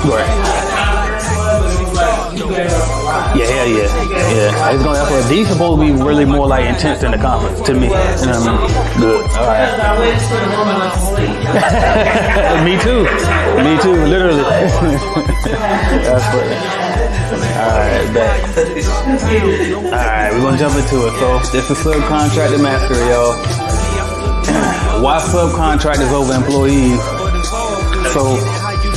Right. Yeah, hell yeah. Yeah. It's gonna for these supposed to be really more like intense than the conference to me. You know what I mean? Good. All right. Me too. Me too, literally. That's funny. Alright, bet. Alright, we're gonna jump into it. So this is subcontractor mastery, y'all. Why subcontractors over employees? So,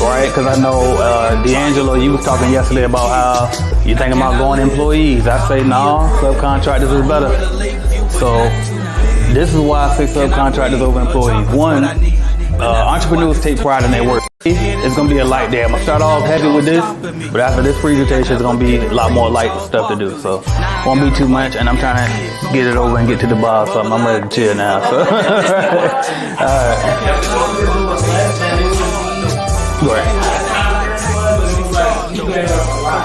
right, because I know D'Angelo, you was talking yesterday about how you thinking about going employees. I say no, subcontractors is better. So this is why I say subcontractors over employees. One, entrepreneurs take pride in their work. It's gonna be a light day. I'm gonna start off heavy with this, but after this presentation, it's gonna be a lot more light stuff to do. So won't be too much, and I'm trying to get it over and get to the bar or something. I'm ready to chill now. So. Right.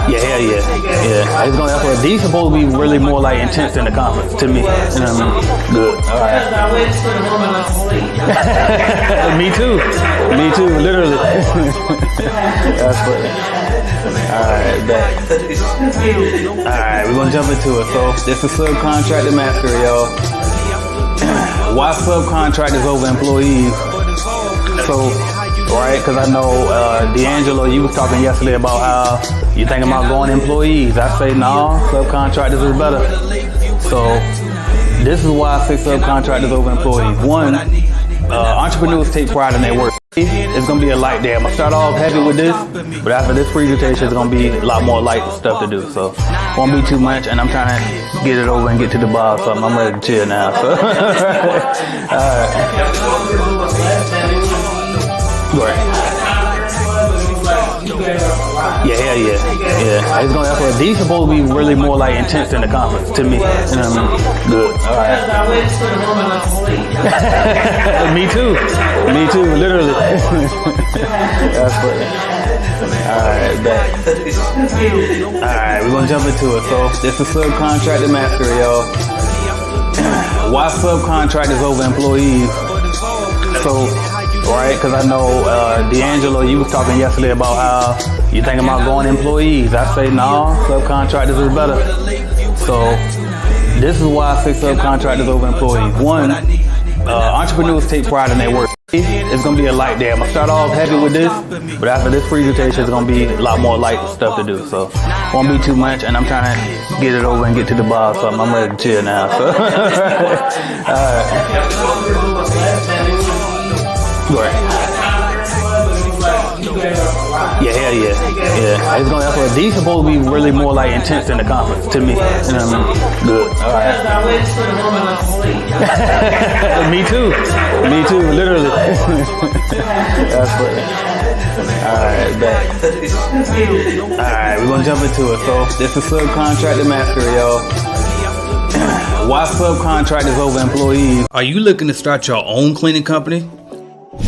Yeah, hell yeah. Yeah. It's gonna for these supposed to be really more like intense than the conference to me. You know what I mean? Good. All right. Me too. Me too, literally. That's funny. Alright, bet. Alright, we're gonna jump into it. So this is subcontractor mastery, y'all. Why subcontractors over employees? So, right, because I know D'Angelo, you was talking yesterday about how you thinking about going employees. I say no, subcontractors is better. So this is why I say subcontractors over employees. One, entrepreneurs take pride in their work. It's gonna be a light day. I'm gonna start off heavy with this, but after this presentation, it's gonna be a lot more light stuff to do. So won't be too much, and I'm trying to get it over and get to the bar or something. I'm ready to chill now. So. Right. Yeah, hell yeah. Yeah. It's gonna for these supposed to be really more like intense than the conference to me. You know what I mean? Good. All right. Me too. Me too, literally. That's funny. Alright, bet. Alright, we're gonna jump into it. So this is subcontractor mastery, y'all. Why subcontractors over employees? So, right, because I know D'Angelo, you was talking yesterday about how you thinking about going employees. I say no, subcontractors is better. So this is why I say subcontractors over employees. One, entrepreneurs take pride in their work. It's gonna be a light day. I'm gonna start off heavy with this, but after this presentation, it's gonna be a lot more light stuff to do. So won't be too much, and I'm trying to get it over and get to the bar or something. I'm ready to chill now. So. Right. Yeah, hell yeah. Yeah. It's gonna for these supposed to be really more like intense than the conference to me. You know what I mean? Good. All right. Me too. Me too, literally. That's funny. Alright, bet. Alright, we're gonna jump into it. So this is subcontractor mastery, y'all. Why subcontractors over employees? Are you looking to start your own cleaning company?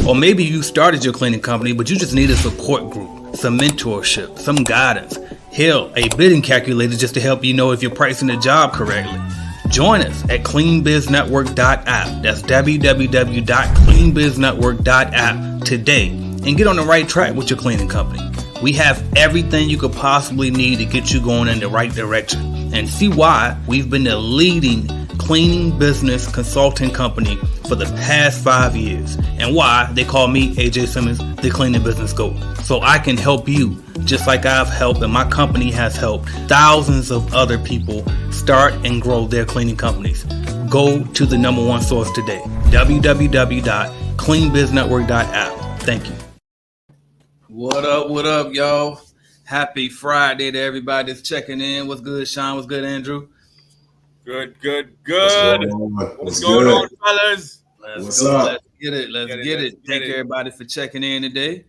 Or maybe you started your cleaning company, but you just need a support group, some mentorship, some guidance. Hell, a bidding calculator just to help you know if you're pricing the job correctly. Join us at cleanbiznetwork.app. That's www.cleanbiznetwork.app today and get on the right track with your cleaning company. We have everything you could possibly need to get you going in the right direction, and see why we've been the leading cleaning business consulting company for the past 5 years, and why they call me, AJ Simmons, the cleaning business GOAT. So I can help you just like I've helped, and my company has helped thousands of other people start and grow their cleaning companies. Go to the number one source today, www.cleanbiznetwork.app. Thank you. What up, y'all? Happy Friday to everybody that's checking in. What's good, Sean? What's good, Andrew? Good. What's going on, fellas? Let's go. Let's get it. Thank everybody for checking in today.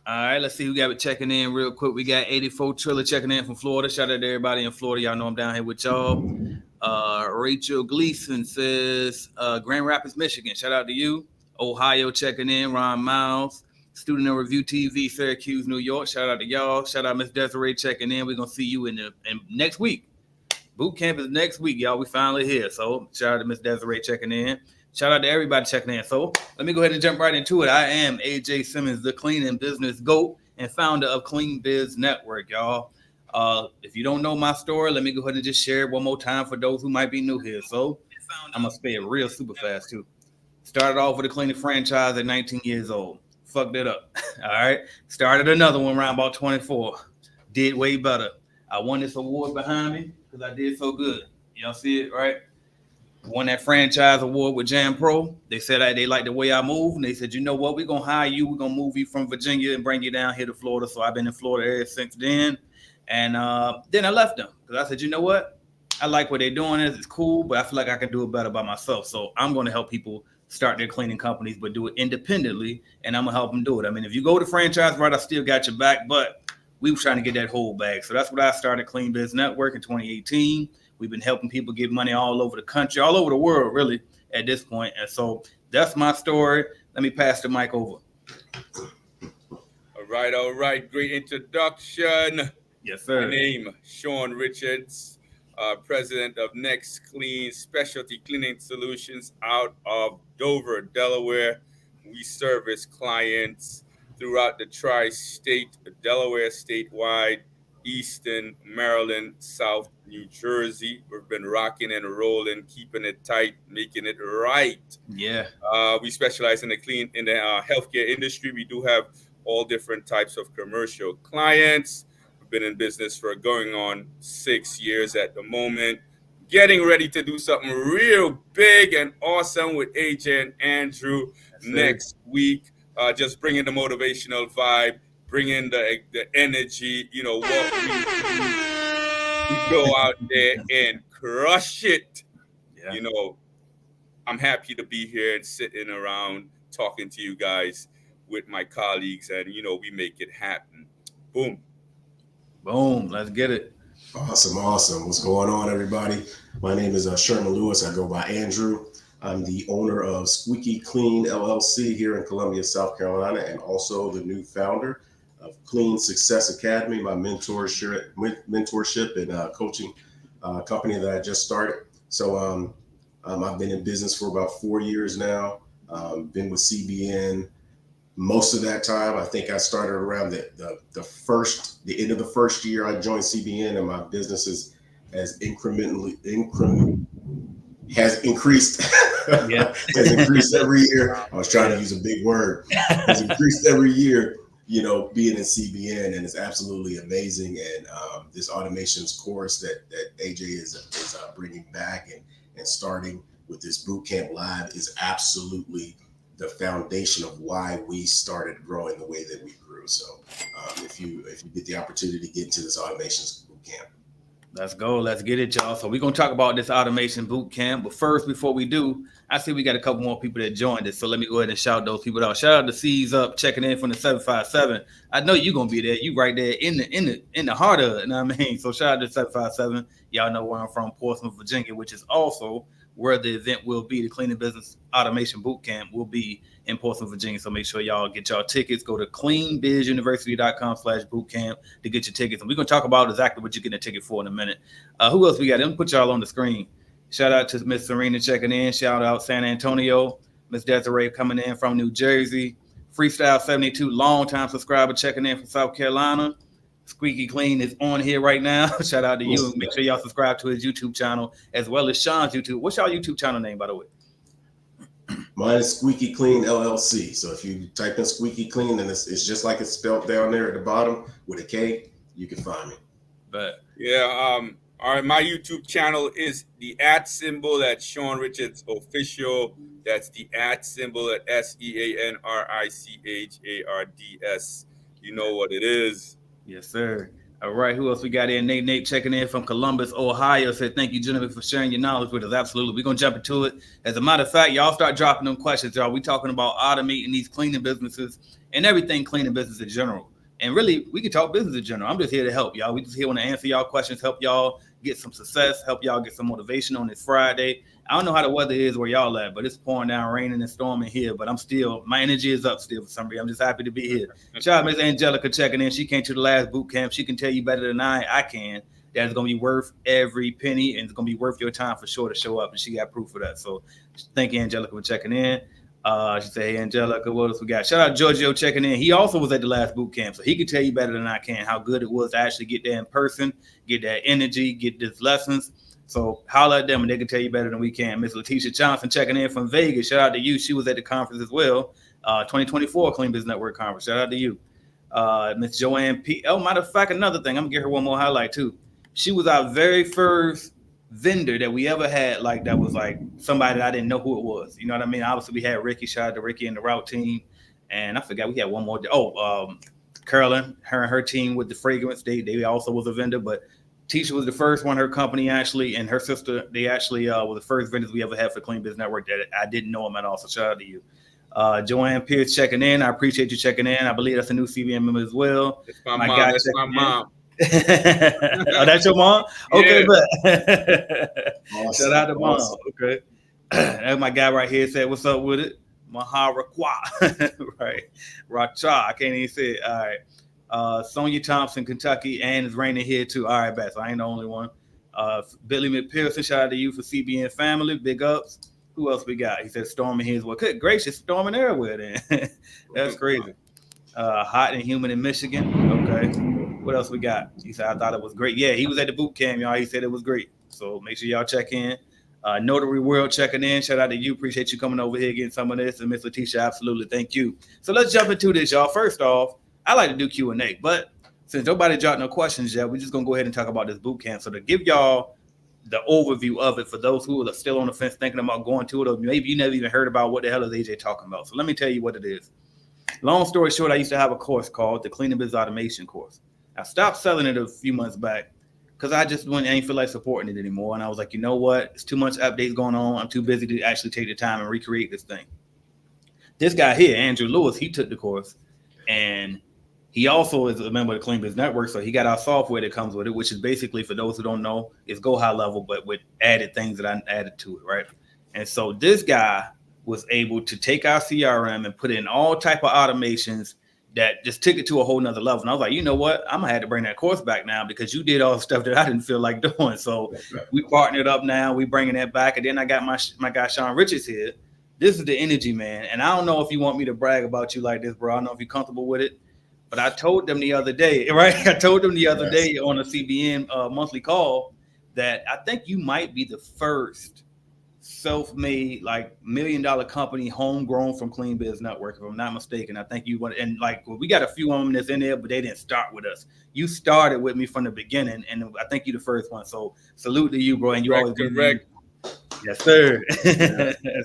All right, let's see who got it checking in real quick. We got 84 Triller checking in from Florida. Shout out to everybody in Florida. Y'all know I'm down here with y'all. Rachel Gleason says Grand Rapids, Michigan. Shout out to you. Ohio checking in. Ron Miles. Student and Review TV, Syracuse, New York. Shout out to y'all. Shout out Miss Desiree checking in. We're going to see you in next week. Bootcamp is next week, y'all. We finally here. So shout out to Miss Desiree checking in. Shout out to everybody checking in. So let me go ahead and jump right into it. I am AJ Simmons, the cleaning business GOAT and founder of Clean Biz Network, y'all. If you don't know my story, let me go ahead and just share it one more time for those who might be new here. So I'm going to spell it real super fast, too. Started off with a cleaning franchise at 19 years old. Fucked it up. All right. Started another one around about 24. Did way better. I won this award behind me because I did so good. Y'all see it, right? Won that franchise award with Jam Pro. They said they liked the way I move. And they said, you know what? We're going to hire you. We're going to move you from Virginia and bring you down here to Florida. So I've been in Florida ever since then. And then I left them because I said, you know what? I like what they're doing. It's cool, but I feel like I can do it better by myself. So I'm going to help people start their cleaning companies, but do it independently. And I'm going to help them do it. I mean, if you go to franchise right, I still got your back, but we were trying to get that whole bag. So that's what I started Clean Biz Network in 2018. We've been helping people get money all over the country, all over the world, really, at this point. And so that's my story. Let me pass the mic over. All right. Great introduction. Yes, sir. My name, Sean Richards, president of Next Clean Specialty Cleaning Solutions out of Dover, Delaware. We service clients throughout the tri-state, Delaware statewide, Eastern Maryland, South New Jersey. We've been rocking and rolling, keeping it tight, making it right. Yeah. We specialize in the healthcare industry. We do have all different types of commercial clients. We've been in business for going on 6 years at the moment. Getting ready to do something real big and awesome with AJ and Andrew next week. Just bringing the motivational vibe, bringing the energy, what we go out there and crush it. Yeah. I'm happy to be here and sitting around talking to you guys with my colleagues, and we make it happen. Boom. Let's get it. Awesome. What's going on, everybody? My name is Sherman Lewis. I go by Andrew. I'm the owner of Squeaky Clean LLC here in Columbia, South Carolina, and also the new founder of Clean Success Academy, my mentorship and coaching company that I just started. So I've been in business for about 4 years now. Been with CBN most of that time. I think I started around the end of the first year I joined CBN, and my business has increased. Yeah. Has increased every year. I was trying to use a big word. Has increased every year, being in CBN, and it's absolutely amazing. And this automations course that AJ is bringing back and starting with this Bootcamp Live is absolutely the foundation of why we started growing the way that we grew. So if you get the opportunity to get into this automations Bootcamp, let's go. Let's get it, y'all. So we're going to talk about this automation boot camp. But first, before we do, I see we got a couple more people that joined us. So let me go ahead and shout those people out. Shout out to C's Up, checking in from the 757. I know you're going to be there. You right there in the heart of it. You know what I mean? So shout out to 757. Y'all know where I'm from, Portsmouth, Virginia, which is also where the event will be. The Cleaning Business Automation Boot Camp will be in Portsmouth, Virginia. So make sure y'all get y'all tickets. Go to cleanbizuniversity.com/bootcamp to get your tickets. And we're going to talk about exactly what you're getting a ticket for in a minute. Who else we got? Let me put y'all on the screen. Shout out to Miss Serena checking in. Shout out San Antonio. Miss Desiree coming in from New Jersey. Freestyle 72, long-time subscriber checking in from South Carolina. Squeaky Clean is on here right now. Shout out to you. Make sure y'all subscribe to his YouTube channel as well as Sean's YouTube. What's y'all YouTube channel name, by the way? Mine is Squeaky Clean LLC. So if you type in Squeaky Clean, and it's just like it's spelled down there at the bottom with a K, you can find me. But yeah, all right. My YouTube channel is the @ that's Sean Richards Official. That's the @ at SEANRICHARDS. You know what it is. Yes, sir. All right. Who else we got in? Nate checking in from Columbus, Ohio. Said, thank you, gentlemen, for sharing your knowledge with us. Absolutely. We're going to jump into it. As a matter of fact, y'all start dropping them questions, y'all. We're talking about automating these cleaning businesses and everything cleaning business in general. And really, we can talk business in general. I'm just here to help y'all. We just here want to answer y'all questions, help y'all get some success, help y'all get some motivation on this Friday. I don't know how the weather is where y'all at, but it's pouring down, raining and storming here. But my energy is up still for some reason. I'm just happy to be here. Shout out Miss Angelica checking in. She came to the last boot camp. She can tell you better than I can. that is going to be worth every penny, and it's going to be worth your time for sure to show up. And she got proof of that. So thank you, Angelica, for checking in. She said, "Hey, Angelica, what else we got?" Shout out Giorgio checking in. He also was at the last boot camp, so he could tell you better than I can how good it was to actually get there in person, get that energy, get these lessons. So holler at them, and they can tell you better than we can. Miss Letitia Johnson checking in from Vegas. Shout out to you. She was at the conference as well. 2024 Clean Business Network conference. Shout out to you. Miss Joanne P. Oh, matter of fact, another thing, I'm gonna give her one more highlight too. She was our very first vendor that we ever had, like that was like somebody that I didn't know who it was. You know what I mean? Obviously, we had Ricky. Shout out to Ricky and the route team, and I forgot we had one more. Carolyn, her and her team with the fragrance. They also was a vendor, but Tisha was the first one. Her company actually, and her sister, they actually were the first vendors we ever had for Clean Business Network that I didn't know them at all. So shout out to you. Joanne Pierce checking in. I appreciate you checking in. I believe that's a new CBN member as well. It's my mom. That's my mom. Oh, that's your mom? Okay, Yeah. Awesome. Shout out to mom. Awesome. Okay. That's my guy right here said, "What's up with it?" Maharakwa. Right. Racha. I can't even say it. All right. Sonia Thompson, Kentucky, and it's raining here too. All right, Beth. So I ain't the only one. Billy McPherson, shout out to you for CBN family. Big ups. Who else we got? He said storming here as well. Good gracious, storming everywhere then. That's crazy. Hot and humid in Michigan. Okay. What else we got? He said, I thought it was great. Yeah, he was at the boot camp, y'all. He said it was great. So make sure y'all check in. Notary World checking in. Shout out to you. Appreciate you coming over here getting some of this. And Miss Letitia, absolutely. Thank you. So let's jump into this, y'all. First off, I like to do Q&A, but since nobody dropped no questions yet, we're just going to go ahead and talk about this boot camp. So to give y'all the overview of it for those who are still on the fence thinking about going to it, or maybe you never even heard about what the hell is AJ talking about. So let me tell you what it is. Long story short, I used to have a course called the Cleaning Business Automation course. I stopped selling it a few months back because I just didn't feel like supporting it anymore. And I was like, you know what? It's too much updates going on. I'm too busy to actually take the time and recreate this thing. This guy here, Andrew Lewis, he took the course, and he also is a member of the Clean Business Network, so he got our software that comes with it, which is basically, for those who don't know, is Go High Level, but with added things that I added to it, right? And so this guy was able to take our CRM and put in all type of automations that just took it to a whole nother level. And I was like, you know what? I'm gonna have to bring that course back now because you did all the stuff that I didn't feel like doing. So we partnered up now. We bringing that back, and then I got my guy Sean Richards here. This is the energy, man. And I don't know if you want me to brag about you like this, bro. I don't know if you're comfortable with it. But I told them the other day, right? I told them the other day on a CBN monthly call that I think you might be the first self-made, like $1 million company, homegrown from Clean Biz Network, if I'm not mistaken. I think you want, and like we got a few of them that's in there, but they didn't start with us. You started with me from the beginning, and I think you're the first one. So salute to you, bro. And you always correct. Yes, sir.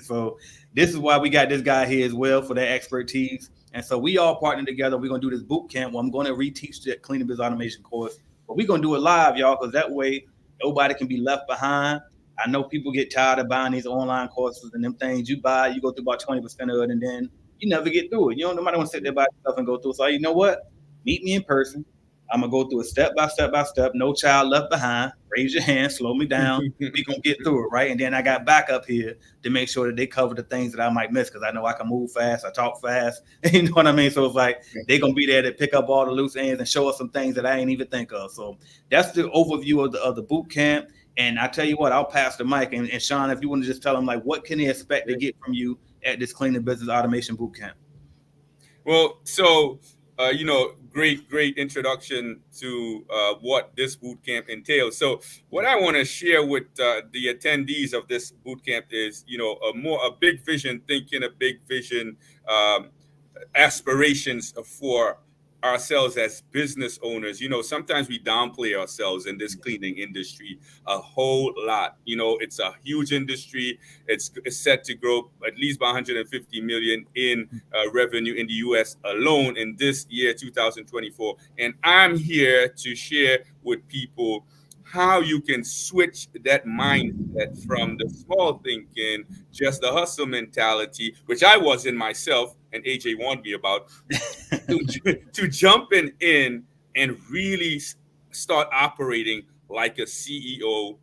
So this is why we got this guy here as well, for that expertise. And so we all partnered together. We're going to do this boot camp where I'm going to reteach the Cleaning Business Automation course. But we're going to do it live, y'all, because that way nobody can be left behind. I know people get tired of buying these online courses and them things you buy. You go through about 20% of it, and then you never get through it. You know, nobody want to sit there by yourself and go through it. So you know what? Meet me in person. I'm going to go through it step by step by step. No child left behind. Raise your hand. Slow me down. We're going to get through it, right? And then I got backup here to make sure that they cover the things that I might miss, because I know I can move fast. I talk fast. You know what I mean? So it's like they're going to be there to pick up all the loose ends and show us some things that I ain't even think of. So that's the overview of the boot camp. And I tell you what, I'll pass the mic. And Sean, if you want to just tell them, like, what can they expect to get from you at this Cleaning Business Automation boot camp? Well, so great introduction to what this boot camp entails. So what I want to share with the attendees of this boot camp is, a big vision thinking, a big vision, aspirations for ourselves as business owners. Sometimes we downplay ourselves in this cleaning industry a whole lot. It's a huge industry. It's set to grow at least by 150 million in revenue in the US alone in this year, 2024. And I'm here to share with people how you can switch that mindset from the small thinking, just the hustle mentality, which I was in myself, and AJ warned me about, to jumping in and really start operating like a CEO,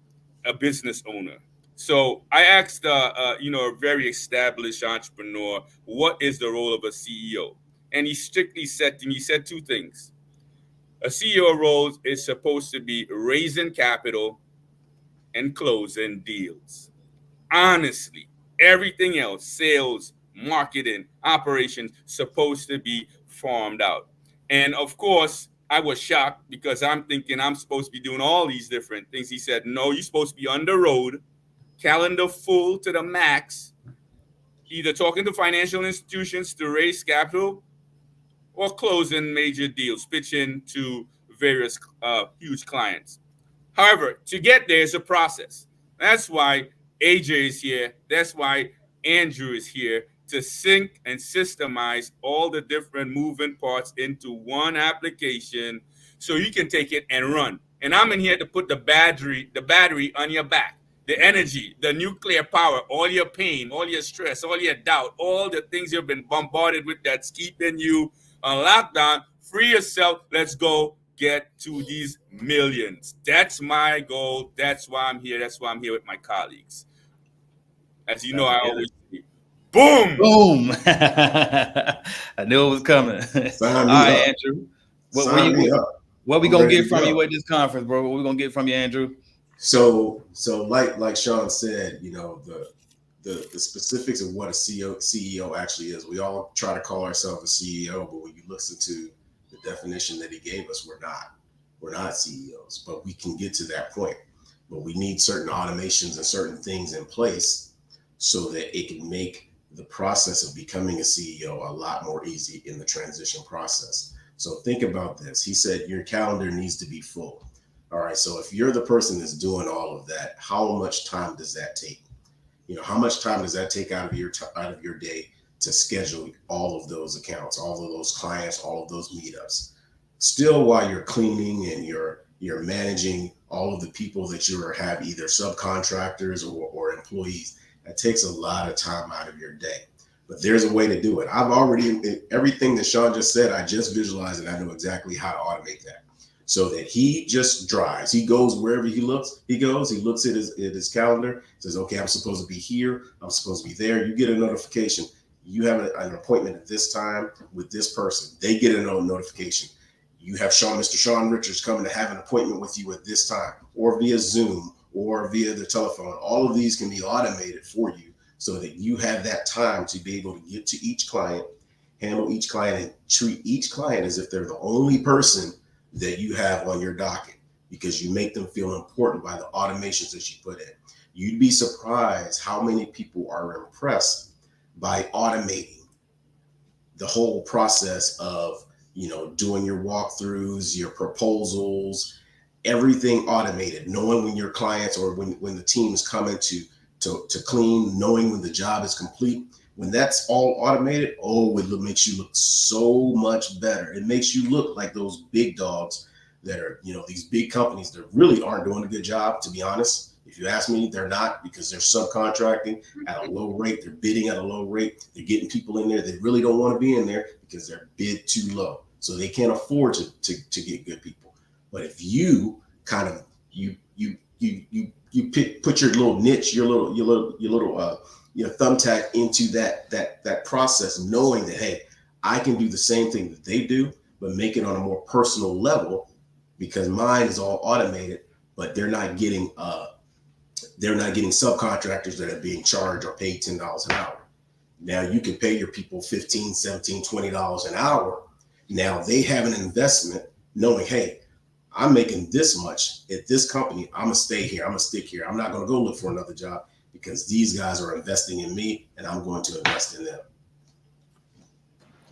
a business owner. So I asked, a very established entrepreneur, what is the role of a CEO? And he strictly said to me, he said two things. A CEO role is supposed to be raising capital and closing deals. Honestly, everything else, sales, marketing, operations, supposed to be farmed out. And of course, I was shocked because I'm thinking I'm supposed to be doing all these different things. He said, no, you're supposed to be on the road, calendar full to the max, either talking to financial institutions to raise capital or closing major deals, pitching to various huge clients. However, to get there is a process. That's why AJ is here. That's why Andrew is here to sync and systemize all the different moving parts into one application so you can take it and run. And I'm in here to put the battery on your back. The energy, the nuclear power, all your pain, all your stress, all your doubt, all the things you've been bombarded with that's keeping you on lockdown. Free yourself. Let's go get to these millions. That's my goal. That's why I'm here. That's why I'm here with my colleagues. As you know, I always say, boom. Boom. I knew it was coming. All right, Andrew. What we gonna get from you at this conference, bro? What we gonna get from you, Andrew? So like Sean said, you know, the specifics of what a CEO actually is. We all try to call ourselves a CEO, but when you listen to the definition that he gave us, we're not CEOs, but we can get to that point. But we need certain automations and certain things in place so that it can make the process of becoming a CEO a lot more easy in the transition process. So think about this. He said your calendar needs to be full. All right. So if you're the person that's doing all of that, how much time does that take? You know, how much time does that take out of your day to schedule all of those accounts, all of those clients, all of those meetups? Still, while you're cleaning and you're managing all of the people that you have, either subcontractors or employees, that takes a lot of time out of your day. But there's a way to do it. Everything that Sean just said, I just visualized and I know exactly how to automate that. So that he just drives. He goes wherever he looks. He looks at his calendar, says, okay, I'm supposed to be here. I'm supposed to be there. You get a notification. You have an appointment at this time with this person. They get a notification. You have Mr. Sean Richards coming to have an appointment with you at this time, or via Zoom, or via the telephone. All of these can be automated for you so that you have that time to be able to get to each client, handle each client, and treat each client as if they're the only person that you have on your docket, because you make them feel important by the automations that you put in. You'd be surprised how many people are impressed by automating the whole process of, you know, doing your walkthroughs, your proposals, everything automated, knowing when your clients or when the team is coming to clean, knowing when the job is complete. When that's all automated, it makes you look so much better. It makes you look like those big dogs that are, you know, these big companies that really aren't doing a good job, to be honest. If you ask me, they're not, because they're subcontracting at a low rate. They're bidding at a low rate. They're getting people in there that really don't want to be in there because they're bid too low. So they can't afford to get good people. But if you kind of put your little niche, your little thumbtack into that process, knowing that, hey, I can do the same thing that they do, but make it on a more personal level, because mine is all automated, but they're not getting subcontractors that are being charged or paid $10 an hour. Now you can pay your people $15, $17, $20 an hour. Now they have an investment knowing, hey, I'm making this much at this company. I'm gonna stay here. I'm gonna stick here. I'm not gonna go look for another job, because these guys are investing in me and I'm going to invest in them.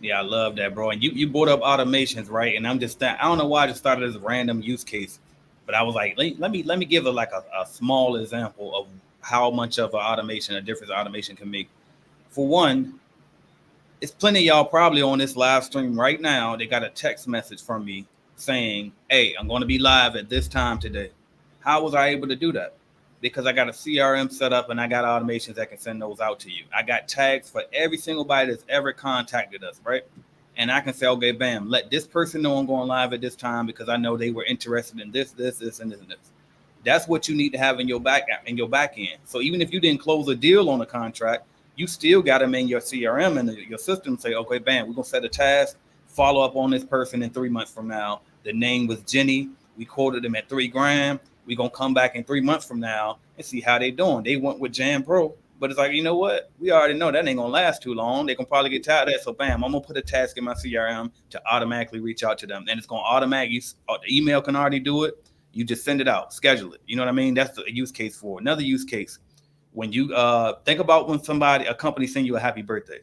Yeah, I love that, bro. And you brought up automations, right? And I don't know why I just started as a random use case, but I was like, let me give a small example of how much of a difference automation can make. For one, it's plenty of y'all probably on this live stream right now. They got a text message from me saying, hey, I'm going to be live at this time today. How was I able to do that? Because I got a CRM set up and I got automations that can send those out to you. I got tags for every single body that's ever contacted us, right? And I can say, okay, bam, let this person know I'm going live at this time because I know they were interested in this, and this, and this. That's what you need to have in your back end. So even if you didn't close a deal on a contract, you still got them in your CRM and your system. Say, okay, bam, we're gonna set a task, follow up on this person in 3 months from now. The name was Jenny. We quoted them at $3,000. We gonna come back in 3 months from now and see how they doing. They went with Jam Pro, but it's like, you know what? We already know that ain't gonna last too long. They gonna probably get tired of that. So bam, I'm gonna put a task in my CRM to automatically reach out to them, and it's gonna automatically. The email can already do it. You just send it out, schedule it. You know what I mean? That's the use case for it. Another use case. When you think about when a company send you a happy birthday,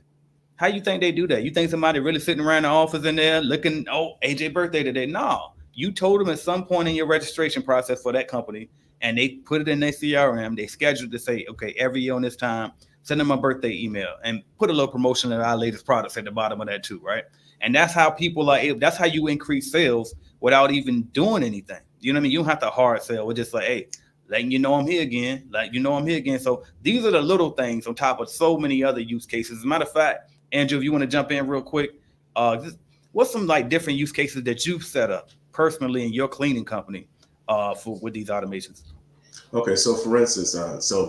how you think they do that? You think somebody really sitting around the office in there looking, oh, AJ birthday today? No, you told them at some point in your registration process for that company, and they put it in their CRM. They scheduled to say, okay, every year on this time, send them a birthday email and put a little promotion of our latest products at the bottom of that too, right? And that's how people are able. That's how you increase sales without even doing anything. You know what I mean? You don't have to hard sell. We're just like, hey, letting you know I'm here again. Like, you know I'm here again. So these are the little things on top of so many other use cases. As a matter of fact, Andrew, if you want to jump in real quick, what's some like different use cases that you've set up personally in your cleaning company for with these automations? Okay, so for instance,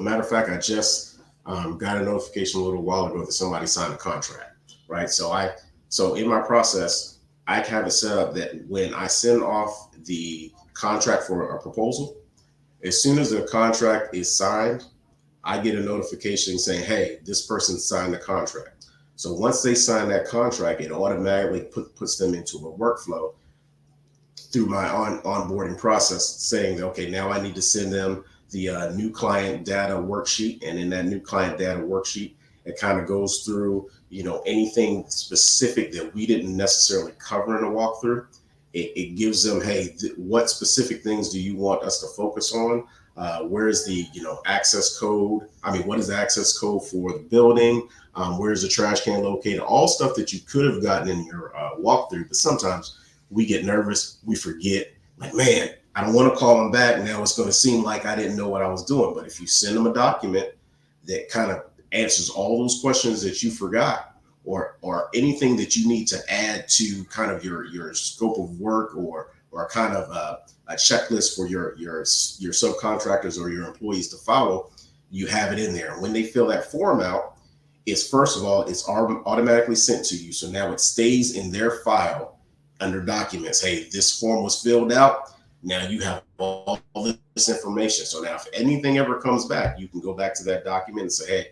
matter of fact, I just got a notification a little while ago that somebody signed a contract, right? So in my process, I have it set up that when I send off the contract for a proposal, as soon as the contract is signed, I get a notification saying, hey, this person signed the contract. So once they sign that contract, it automatically puts them into a workflow through my onboarding process saying, okay, now I need to send them the new client data worksheet. And in that new client data worksheet, it kind of goes through, anything specific that we didn't necessarily cover in a walkthrough. It gives them, hey, what specific things do you want us to focus on? Where's the, access code? I mean, what is the access code for the building? Where's the trash can located? All stuff that you could have gotten in your walkthrough, but sometimes we get nervous, we forget, like, man, I don't want to call them back. Now it's going to seem like I didn't know what I was doing. But if you send them a document that kind of answers all those questions that you forgot, or anything that you need to add to kind of your scope of work, or kind of a checklist for your subcontractors or your employees to follow, you have it in there. And when they fill that form out, it's first of all, it's automatically sent to you. So now it stays in their file under documents. Hey, this form was filled out. Now you have all this information. So now if anything ever comes back, you can go back to that document and say, hey,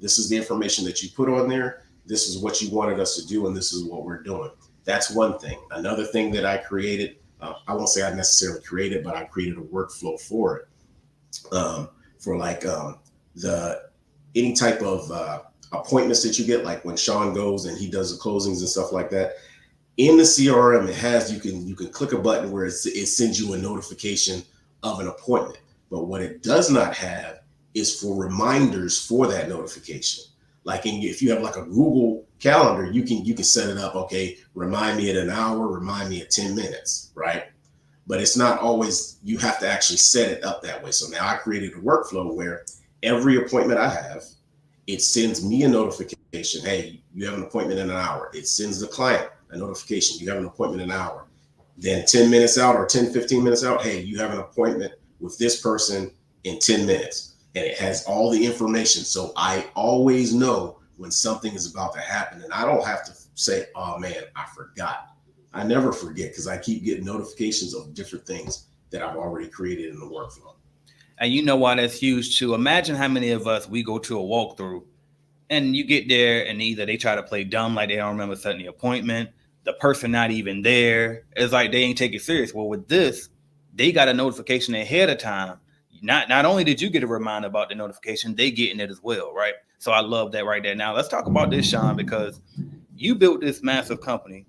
this is the information that you put on there. This is what you wanted us to do, and this is what we're doing. That's one thing. Another thing that I created, I won't say I necessarily created, but I created a workflow for it. For like any type of appointments that you get, like when Sean goes and he does the closings and stuff like that. In the CRM, it has, you can click a button where it sends you a notification of an appointment. But what it does not have is for reminders for that notification. Like if you have like a Google Calendar, you can set it up. Okay, remind me at an hour, remind me at 10 minutes, right? But it's not always, you have to actually set it up that way. So now I created a workflow where every appointment I have, it sends me a notification. Hey, you have an appointment in an hour. It sends the client a notification. You have an appointment in an hour. Then 10 minutes out or 10, 15 minutes out, hey, you have an appointment with this person in 10 minutes. And it has all the information. So I always know when something is about to happen. And I don't have to say, oh man, I forgot. I never forget because I keep getting notifications of different things that I've already created in the workflow. And you know why that's huge too. Imagine how many of us, we go to a walkthrough and you get there and either they try to play dumb, like they don't remember setting the appointment, the person not even there. It's like they ain't take it serious. Well, with this, they got a notification ahead of time. Not only did you get a reminder about the notification, they getting it as well, right? So I love that right there. Now let's talk about this, Sean, because you built this massive company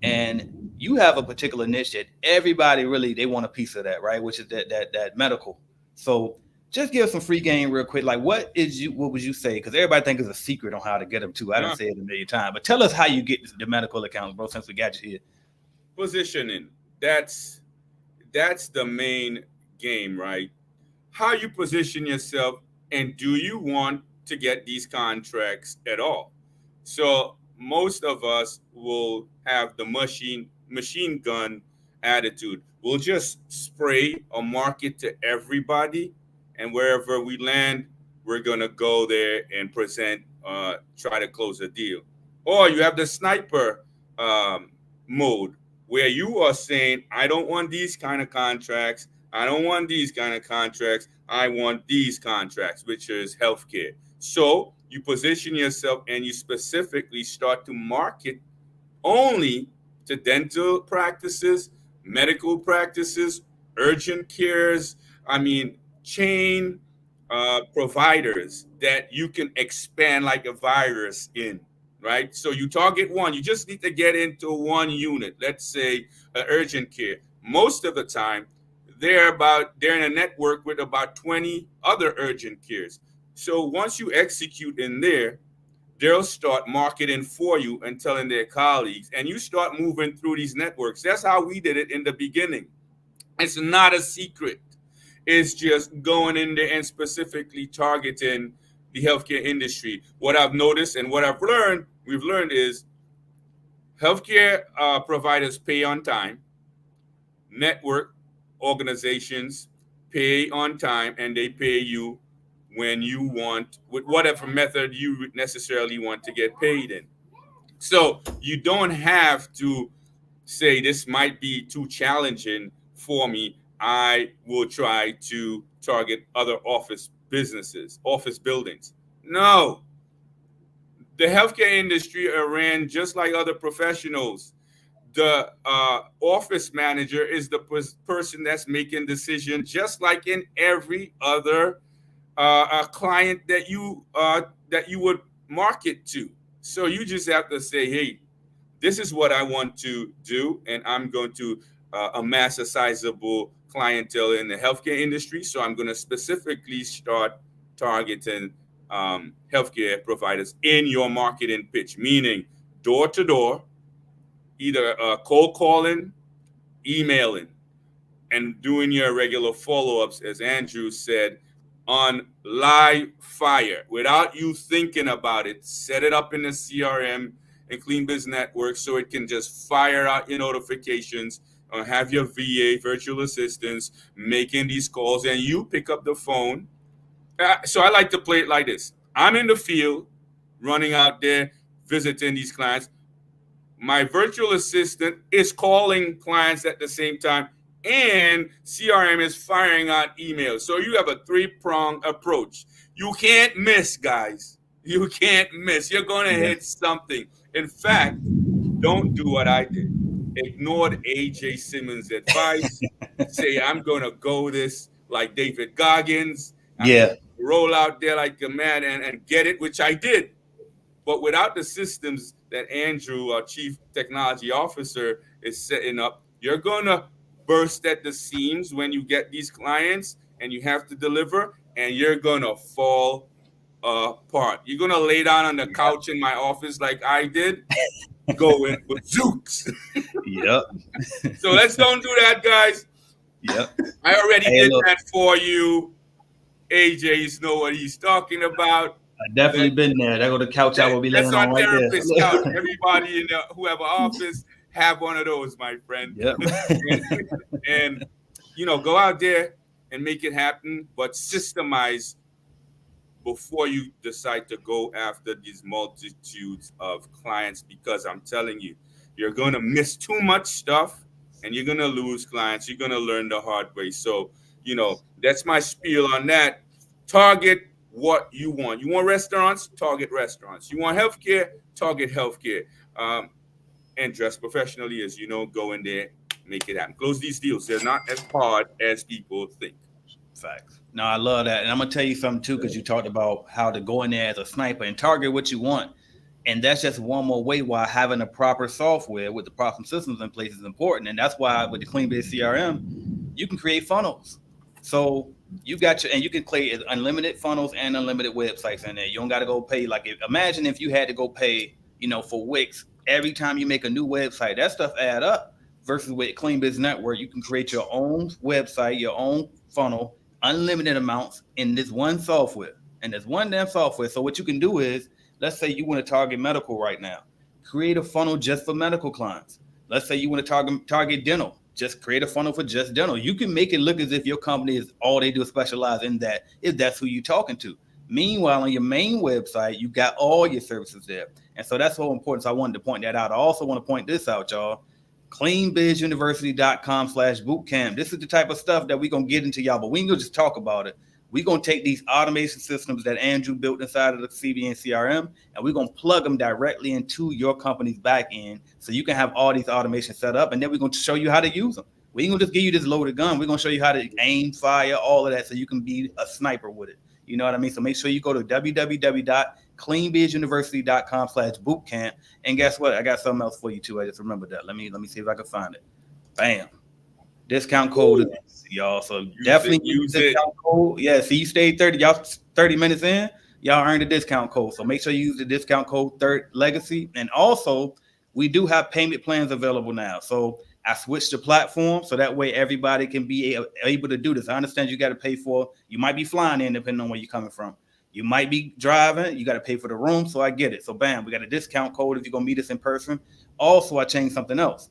and you have a particular niche that everybody really, they want a piece of that, right? Which is that medical. So just give us some free game real quick. Like what would you say? Because everybody thinks it's a secret on how to get them too. I don't say it a million times, but tell us how you get the medical accounts, bro, since we got you here. Positioning. That's the main game, right? How you position yourself, and do you want to get these contracts at all? So most of us will have the machine gun attitude. We'll just spray or market to everybody, and wherever we land, we're gonna go there and present, try to close a deal. Or you have the sniper mode, where you are saying, I don't want these kind of contracts. I don't want these kind of contracts. I want these contracts, which is healthcare. So you position yourself and you specifically start to market only to dental practices, medical practices, urgent cares, chain providers that you can expand like a virus in, right? So you target one, you just need to get into one unit, let's say urgent care. Most of the time, they're in a network with about 20 other urgent cares. So once you execute in there, they'll start marketing for you and telling their colleagues, and you start moving through these networks. That's how we did it in the beginning. It's not a secret. It's just going in there and specifically targeting the healthcare industry. What I've noticed and what we've learned is healthcare providers pay on time, network organizations pay on time, and they pay you when you want, with whatever method you necessarily want to get paid in. So you don't have to say this might be too challenging for me. I will try to target other office businesses, office buildings. No, the healthcare industry are ran just like other professionals. The office manager is the person that's making decisions, just like in every other a client that you would market to. So you just have to say, hey, this is what I want to do, and I'm going to amass a sizable clientele in the healthcare industry. So I'm going to specifically start targeting healthcare providers in your marketing pitch, meaning door to door, either cold calling, emailing, and doing your regular follow-ups, as Andrew said, on live fire without you thinking about it. Set it up in the CRM and Clean Biz Network so it can just fire out your notifications, or have your VA, virtual assistants, making these calls, and you pick up the phone. So I like to play it like this. I'm in the field, running out there, visiting these clients. My virtual assistant is calling clients at the same time, and CRM is firing out emails. So you have a three-pronged approach. You can't miss, guys. You can't miss. You're going to hit something. In fact, don't do what I did. Ignored AJ Simmons' advice. Say, I'm going to go this like David Goggins. I'm going to roll out there like a man and get it, which I did. But without the systems that Andrew, our Chief Technology Officer, is setting up, you're going to burst at the seams when you get these clients and you have to deliver, and you're going to fall apart. You're going to lay down on the couch in my office like I did, go in with Zooks. Yep. So let's don't do that, guys. Yep. I already did that for you. AJ's know what he's talking about. I definitely been there. That go the couch I will be laying on right there. That's our therapist couch. Everybody in whoever office have one of those, my friend. Yep. and go out there and make it happen, but systemize before you decide to go after these multitudes of clients, because I'm telling you, you're going to miss too much stuff and you're going to lose clients. You're going to learn the hard way. So, that's my spiel on that. Target what you want. You want restaurants? Target restaurants. You want healthcare? Target healthcare. And dress professionally, as you know, go in there, make it happen. Close these deals. They're not as hard as people think. Facts. No, I love that. And I'm going to tell you something too, because you talked about how to go in there as a sniper and target what you want. And that's just one more way why having the proper software with the proper systems in place is important. And that's why with the Clean Biz CRM, you can create funnels. So you can create unlimited funnels and unlimited websites in there. You don't got to go pay. Imagine if you had to go pay, for Wix every time you make a new website. That stuff add up. Versus with Clean Biz Network, you can create your own website, your own funnel, unlimited amounts in this one software. And there's one damn software. So what you can do is, let's say you want to target medical right now. Create a funnel just for medical clients. Let's say you want to target dental. Just create a funnel for just dental. You can make it look as if your company is all they do is specialize in that, if that's who you're talking to. Meanwhile, on your main website, you got all your services there. And so that's so important. So I wanted to point that out. I also want to point this out, y'all. cleanbizuniversity.com/bootcamp. This is the type of stuff that we're going to get into, y'all, but we ain't going to just talk about it. We're going to take these automation systems that Andrew built inside of the CBN CRM, and we're going to plug them directly into your company's back end so you can have all these automations set up, and then we're going to show you how to use them. We ain't going to just give you this loaded gun. We're going to show you how to aim, fire, all of that so you can be a sniper with it. You know what I mean? So make sure you go to www.cleanbizuniversity.com/bootcamp. And guess what? I got something else for you too. I just remembered that. Let me see if I can find it. Bam. Discount code, y'all. So definitely use the discount code. Yeah, see, you stayed 30 minutes in, y'all earned a discount code. So make sure you use the discount code Legacy. And also, we do have payment plans available now. So I switched the platform so that way everybody can be able to do this. I understand you got to pay for, you might be flying in depending on where you're coming from. You might be driving, you got to pay for the room. So I get it. So bam, we got a discount code if you're going to meet us in person. Also, I changed something else.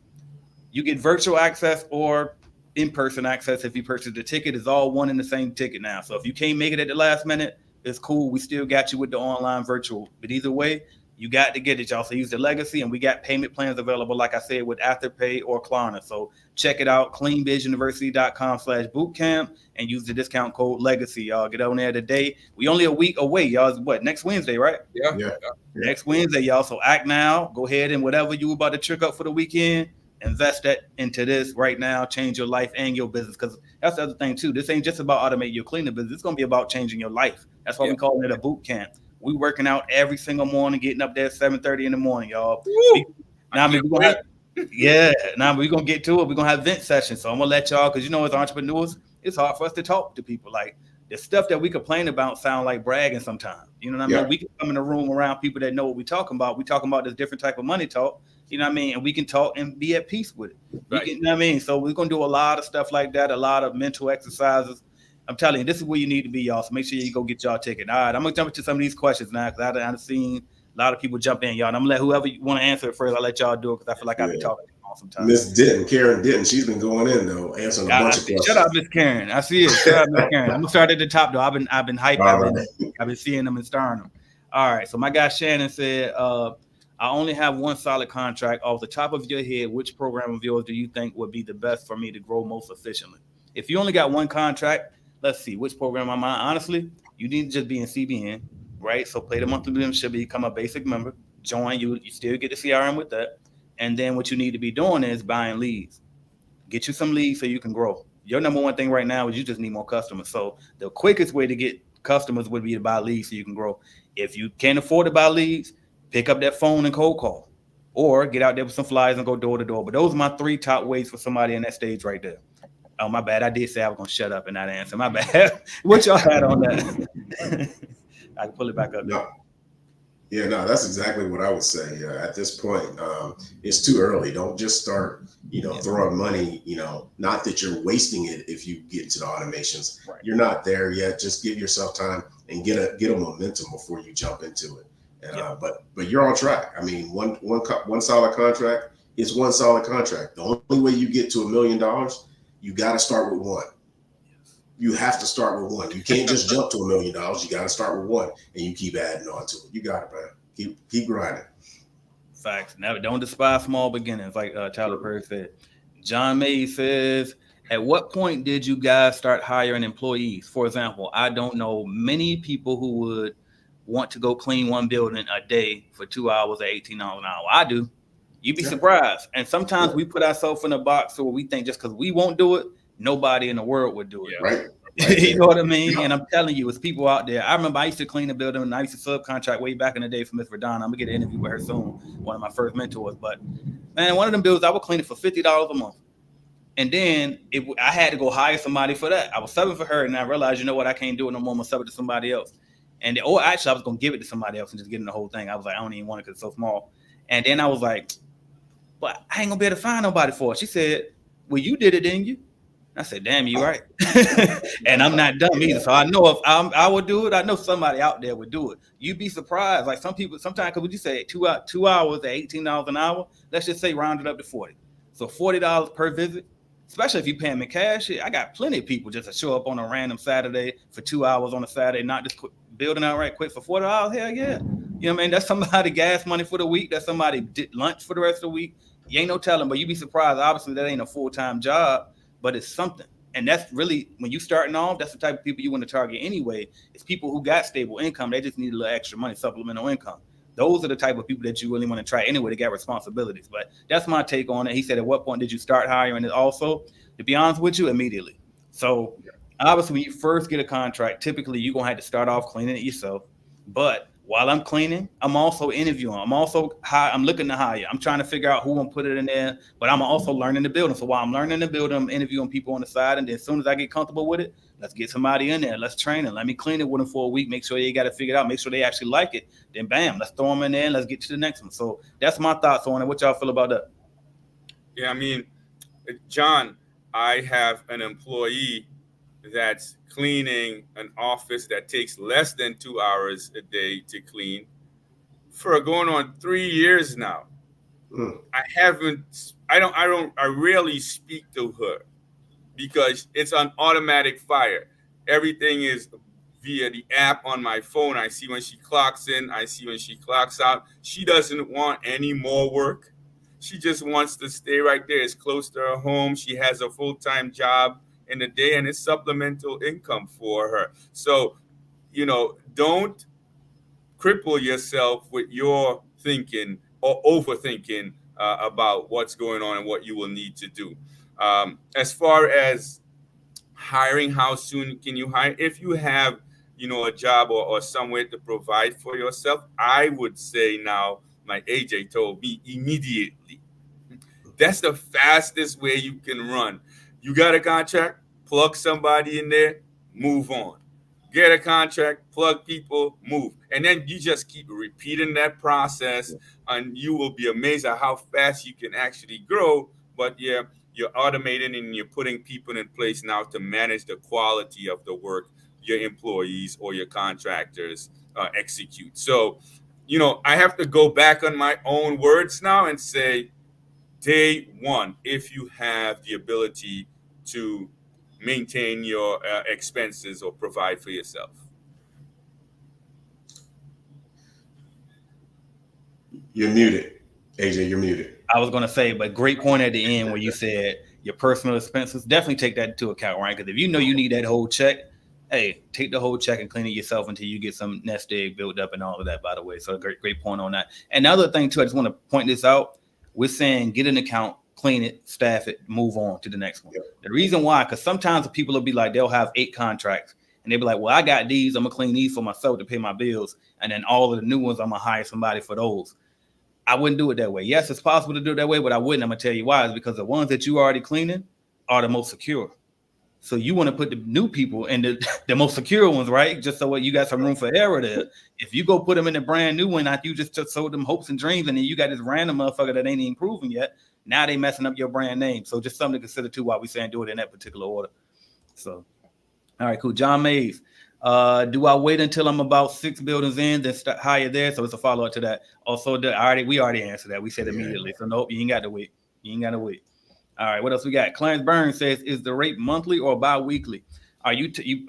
You get virtual access or in-person access if you purchase the ticket. Is all one and the same ticket now. So if you can't make it at the last minute, it's cool. We still got you with the online virtual. But either way, you got to get it, y'all. So use the Legacy, and we got payment plans available, like I said, with Afterpay or Klarna. So check it out, cleanbizuniversity.com/bootcamp, and use the discount code Legacy, y'all. Get on there today. We only a week away, y'all. It's what, next Wednesday, right? Yeah. Next Wednesday, y'all. So act now. Go ahead and whatever you about to trick up for the weekend, invest that into this right now. Change your life and your business, because that's the other thing too. This ain't just about automating your cleaning business. It's going to be about changing your life. That's why we call it a boot camp. We working out every single morning, getting up there at 7:30 in the morning, y'all. Now we're gonna get to it. We're gonna have vent sessions. So I'm gonna let y'all, because you know, as entrepreneurs, it's hard for us to talk to people. Like the stuff that we complain about sound like bragging sometimes. You know what I mean? We can come in the room around people that know what we're talking about. We talking about this different type of money talk. You know what I mean? And we can talk and be at peace with it. Right. You know what I mean? So we're gonna do a lot of stuff like that, a lot of mental exercises. I'm telling you, this is where you need to be, y'all. So make sure you go get y'all ticket. All right, I'm gonna jump into some of these questions now, because I've seen a lot of people jump in, y'all. And I'm gonna let whoever you want to answer it first. I'll let y'all do it, because I feel like I've been talking sometimes. Miss Denton, Karen Denton, she's been going in though, answering a bunch of questions. Shut up, Miss Karen. I see it. Shut up, Miss Karen. I'm gonna start at the top though. I've been hyped. I've been seeing them and starring them. All right. So my guy Shannon said, I only have one solid contract. Off the top of your head, which program of yours do you think would be the best for me to grow most efficiently? If you only got one contract, let's see, which program I'm on. Honestly, you need to just be in CBN, right? So play the monthly membership, become a basic member, join, you still get the CRM with that. And then what you need to be doing is buying leads. Get you some leads so you can grow. Your number one thing right now is you just need more customers. So the quickest way to get customers would be to buy leads so you can grow. If you can't afford to buy leads, pick up that phone and cold call, or get out there with some flyers and go door to door. But those are my 3 top ways for somebody in that stage right there. Oh, my bad. I did say I was going to shut up and not answer. My bad. What y'all had on that? I can pull it back up there. No, that's exactly what I would say. At this point, it's too early. Don't just start, throwing money, not that you're wasting it if you get into the automations. Right. You're not there yet. Just give yourself time and get a momentum before you jump into it. But you're on track. I mean, one solid contract is one solid contract. The only way you get to $1 million, you got to start with one. You have to start with one. You can't just jump to $1 million. You got to start with one, and you keep adding on to it. You got it, man. Keep grinding. Facts. Now, don't despise small beginnings, like Tyler Perry said. John May says, at what point did you guys start hiring employees? For example, I don't know many people who would want to go clean one building a day for 2 hours at $18 an hour. I do. You'd be surprised. And sometimes we put ourselves in a box where we think just because we won't do it, nobody in the world would do it. Yeah, right. You know what I mean? Yeah. And I'm telling you, it's people out there. I remember I used to clean a building, and I used to subcontract way back in the day for Miss Verdon. I'm gonna get an interview with her soon, one of my first mentors. But man, one of them buildings I would clean it for $50 a month. And then I had to go hire somebody for that. I was subbing for her, and I realized, you know what, I can't do it no more. I'm gonna sub it to somebody else. And actually, I was gonna give it to somebody else and just get in the whole thing. I was like, I don't even want it because it's so small. And then I was like, but I ain't gonna be able to find nobody for it. She said, well, you did it, didn't you? I said, damn, you right. And I'm not dumb either. So I know if I would do it, I know somebody out there would do it. You'd be surprised. Like some people, sometimes, because would you say 2 hours at $18 an hour? Let's just say round it up to 40. So $40 per visit, especially if you pay them in cash. I got plenty of people just to show up on a random Saturday for 2 hours on a Saturday, not just building out right quick for $40. Hell yeah. You know what I mean? That's somebody gas money for the week. That's somebody did lunch for the rest of the week. You ain't no telling, but you be surprised. Obviously, that ain't a full-time job, but it's something. And that's really, when you starting off, that's the type of people you want to target anyway. It's people who got stable income. They just need a little extra money, supplemental income. Those are the type of people that you really want to try anyway. They got responsibilities. But that's my take on it. He said, at what point did you start hiring? And also, to be honest with you, immediately. So obviously, when you first get a contract, typically you're going to have to start off cleaning it yourself. But while I'm cleaning, I'm also interviewing. I'm looking to hire. I'm trying to figure out who I'm going to put it in there, but I'm also learning the building. So while I'm learning the building, I'm interviewing people on the side. And then as soon as I get comfortable with it, let's get somebody in there. Let's train them. Let me clean it with them for a week. Make sure they got it figured out. Make sure they actually like it. Then bam, let's throw them in there and let's get to the next one. So that's my thoughts on it. What y'all feel about that? Yeah, I mean, John, I have an employee that's cleaning an office that takes less than 2 hours a day to clean for going on 3 years now. I rarely speak to her because it's on automatic fire. Everything is via the app on my phone. I see when she clocks in, I see when she clocks out. She doesn't want any more work. She just wants to stay right there. It's close to her home. She has a full-time job in the day, and it's supplemental income for her. So, don't cripple yourself with your thinking or overthinking about what's going on and what you will need to do. As far as hiring, how soon can you hire? If you have, a job or somewhere to provide for yourself, I would say now, like AJ told me, immediately. That's the fastest way you can run. You got a contract, plug somebody in there, move on. Get a contract, plug people, move. And then you just keep repeating that process, and you will be amazed at how fast you can actually grow. But yeah, you're automating and you're putting people in place now to manage the quality of the work your employees or your contractors execute. So, I have to go back on my own words now and say, day one, if you have the ability to maintain your expenses or provide for yourself. You're muted. AJ, you're muted. I was going to say, but great point at the end where you said your personal expenses. Definitely take that into account, right? Because if you know you need that whole check, hey, take the whole check and clean it yourself until you get some nest egg built up and all of that, by the way. So great point on that. And the other thing, too, I just want to point this out. We're saying get an account, clean it, staff it, move on to the next one. Yep. The reason why, because sometimes people will be like, they'll have 8 contracts. And they'll be like, well, I got these. I'm going to clean these for myself to pay my bills. And then all of the new ones, I'm going to hire somebody for those. I wouldn't do it that way. Yes, it's possible to do it that way, but I wouldn't. I'm going to tell you why. It's because the ones that you already cleaning are the most secure. So you want to put the new people in the most secure ones, right? Just so you got some room for error there. If you go put them in a brand new one, you just sold them hopes and dreams, and then you got this random motherfucker that ain't even proven yet. Now they messing up your brand name. So just something to consider too while we saying do it in that particular order. So, all right, cool. John Mays. Do I wait until I'm about 6 buildings in, then start hire there? So it's a follow-up to that. Also, we already answered that. We said immediately. So nope, you ain't got to wait. All right, what else we got? Clarence Burns says, is the rate monthly or bi-weekly? Are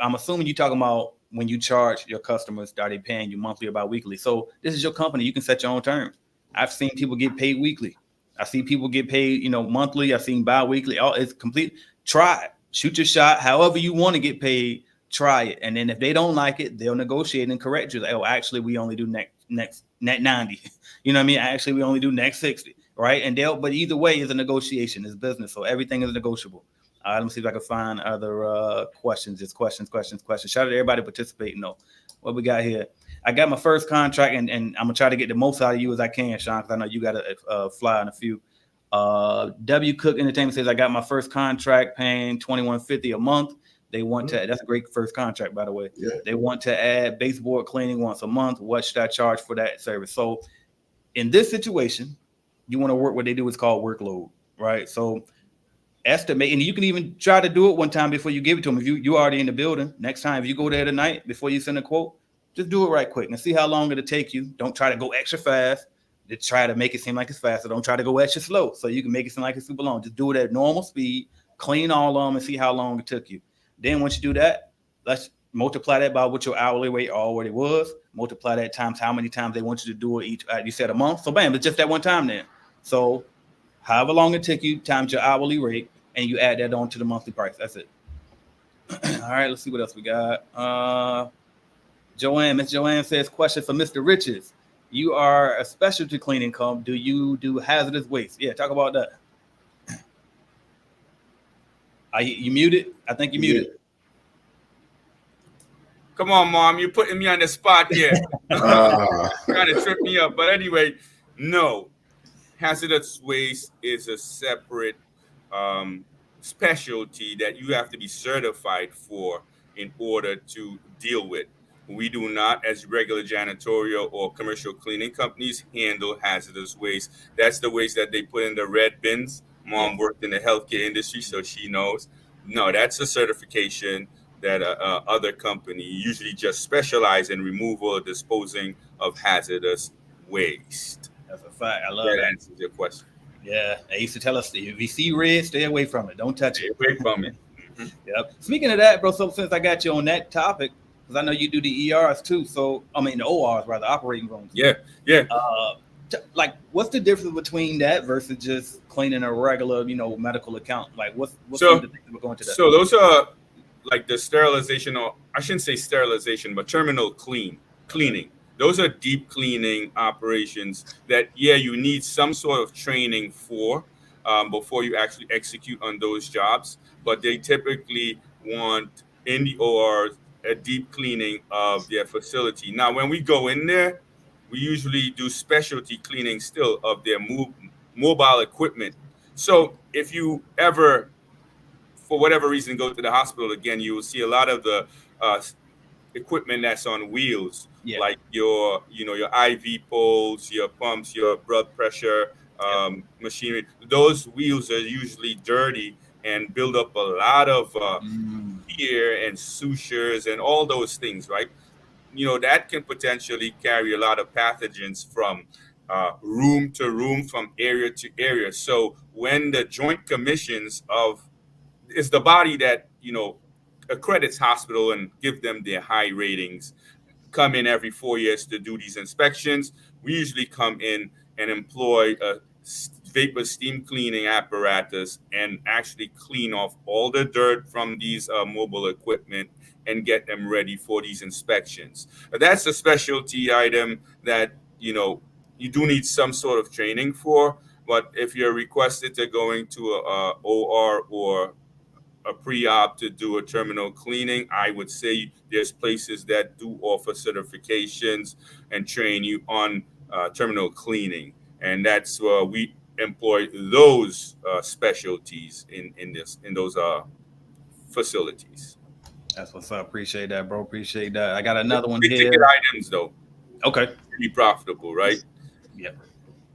I'm assuming you're talking about when you charge your customers, are they paying you monthly or bi-weekly? So this is your company. You can set your own terms. I've seen people get paid weekly. I see people get paid, monthly. I've seen bi-weekly. It's complete. Try it. Shoot your shot. However you want to get paid, try it. And then if they don't like it, they'll negotiate and correct you. Like, oh, actually, we only do next net 90. You know what I mean? Actually, we only do next 60. Right. And but either way is a negotiation, it's business. So everything is negotiable. All right, let me see if I can find other questions. Just questions. Shout out to everybody participating though. What we got here? I got my first contract and I'm gonna try to get the most out of you as I can, Sean, because I know you got a fly on a few. W Cook Entertainment says I got my first contract paying $21.50 a month. They want to, that's a great first contract, by the way. Yeah. They want to add baseboard cleaning once a month. What should I charge for that service? So in this situation, you want to work what they do is called workload, right? So estimate, and you can even try to do it one time before you give it to them. If you already in the building, next time, if you go there tonight, before you send a quote, just do it right quick and see how long it'll take you. Don't try to go extra fast. Just try to make it seem like it's faster. Don't try to go extra slow so you can make it seem like it's super long. Just do it at normal speed, clean all of them and see how long it took you. Then once you do that, let's multiply that by what your hourly rate already was. Multiply that times how many times they want you to do it each. You said a month. So bam, it's just that one time then. So however long it took you times your hourly rate, and you add that on to the monthly price. That's it. All right, let's see what else we got. Miss Joanne says, question for Mr. Riches. You are a specialty cleaning company. Do you do hazardous waste? Yeah, talk about that. Are you muted? I think you muted. Come on, Mom. You're putting me on the spot here. Trying to trip me up. But anyway, no. Hazardous waste is a separate specialty that you have to be certified for in order to deal with. We do not, as regular janitorial or commercial cleaning companies, handle hazardous waste. That's the waste that they put in the red bins. Mom worked in the healthcare industry, so she knows. No, that's a certification that other company usually just specialize in removal or disposing of hazardous waste. That's a fact. I love that. That answers your question. Yeah, they used to tell us, if you see red, stay away from it. Don't touch it. Stay away from it. Yep. Speaking of that, bro, so since I got you on that topic, because I know you do the ERs too, so I mean the ORs, rather, operating rooms. Yeah. Like, what's the difference between that versus just cleaning a regular, medical account? Like, what's some of the things that we're going to that? So those are like the sterilization, or I shouldn't say sterilization, but terminal cleaning. Those are deep cleaning operations that, you need some sort of training for before you actually execute on those jobs. But they typically want in the OR a deep cleaning of their facility. Now, when we go in there, we usually do specialty cleaning still of their mobile equipment. So if you ever, for whatever reason, go to the hospital again, you will see a lot of the equipment that's on wheels, like your IV poles, your pumps, your blood pressure machinery. Those wheels are usually dirty and build up a lot of fear and sutures and all those things, right? That can potentially carry a lot of pathogens from room to room, from area to area. So when the Joint Commissions it's the body that, accredits hospital and give them their high ratings, come in every 4 years to do these inspections. We usually come in and employ a vapor steam cleaning apparatus and actually clean off all the dirt from these mobile equipment and get them ready for these inspections. That's a specialty item that, you do need some sort of training for. But if you're requested to going to a OR or a pre-op to do a terminal cleaning, I would say there's places that do offer certifications and train you on terminal cleaning, and that's we employ those specialties in those facilities. That's what's up. Appreciate that, bro. Appreciate that. I got another one Big here. ticket items, though. Okay. Pretty profitable, right? Yep.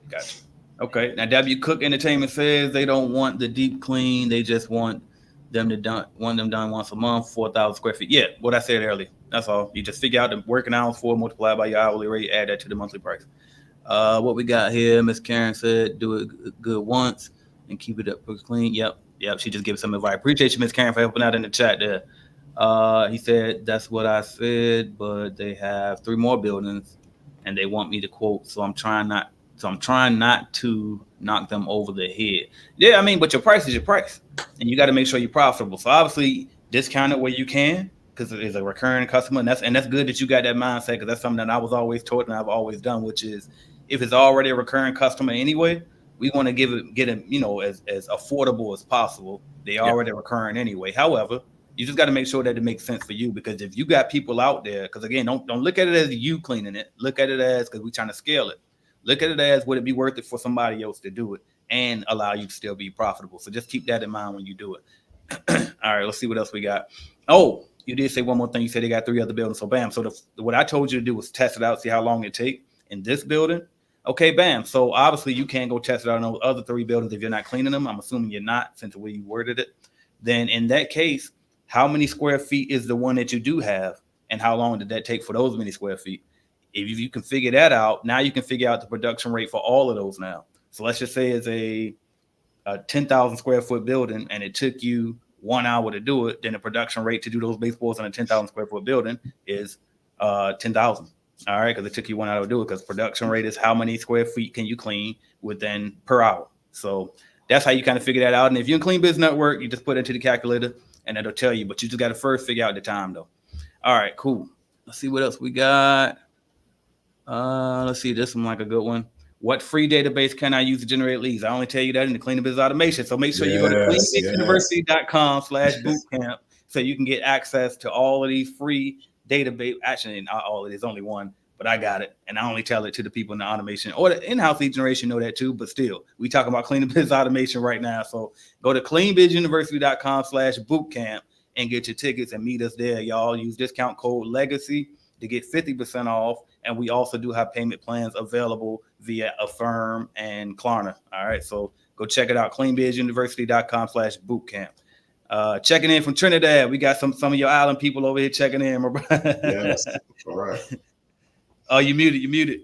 Gotcha. Okay. Now, W Cook Entertainment says they don't want the deep clean. They just want them done once a month, 4,000 square feet. Yeah, what I said earlier. That's all. You just figure out the working hours for, multiply by your hourly rate, add that to the monthly price. What we got here, Miss Karen said, do it good once and keep it up clean. Yep. She just gave some advice. Appreciate you, Miss Karen, for helping out in the chat there. He said, that's what I said, but they have 3 more buildings and they want me to quote. So I'm trying not to knock them over the head. Yeah, I mean, but your price is your price, and you got to make sure you're profitable. So obviously, discount it where you can, because it is a recurring customer, and that's good that you got that mindset, because that's something that I was always taught and I've always done, which is if it's already a recurring customer anyway, we want to get it, as affordable as possible. They already recurring anyway. However, you just got to make sure that it makes sense for you, because if you got people out there, because again, don't look at it as you cleaning it. Look at it as, because we're trying to scale it. Look at it as, would it be worth it for somebody else to do it and allow you to still be profitable? So just keep that in mind when you do it. All right, let's see what else we got. Oh, you did say one more thing. You said they got 3 other buildings. So bam. So what I told you to do was test it out, see how long it take in this building. Okay, bam. So obviously you can't go test it out in those other 3 buildings if you're not cleaning them. I'm assuming you're not, since the way you worded it. Then in that case, how many square feet is the one that you do have, and how long did that take for those many square feet? If you can figure that out, now you can figure out the production rate for all of those now. So let's just say it's a 10,000 square foot building and it took you 1 hour to do it. Then the production rate to do those baseballs in a 10,000 square foot building is 10,000. All right, because it took you 1 hour to do it, because production rate is how many square feet can you clean within per hour. So that's how you kind of figure that out. And if you're in Clean Biz Network, you just put it into the calculator and it'll tell you. But you just got to first figure out the time, though. All right, cool. Let's see what else we got. Let's see. This one like a good one. What free database can I use to generate leads? I only tell you that in the Clean Biz Automation. So make sure you go to cleanbizuniversity.com/bootcamp so you can get access to all of these free database. Actually, not all of it. There's only one, but I got it. And I only tell it to the people in the automation or the in-house lead generation know that too. But still, we talk about Clean Biz Automation right now. So go to cleanbizuniversity.com/bootcamp and get your tickets and meet us there. Y'all use discount code LEGACY to get 50% off. And we also do have payment plans available via Affirm and Klarna. All right. So go check it out. cleanbizuniversity.com/bootcamp. Checking in from Trinidad. We got some of your island people over here checking in. Yes. All right. Oh, you muted.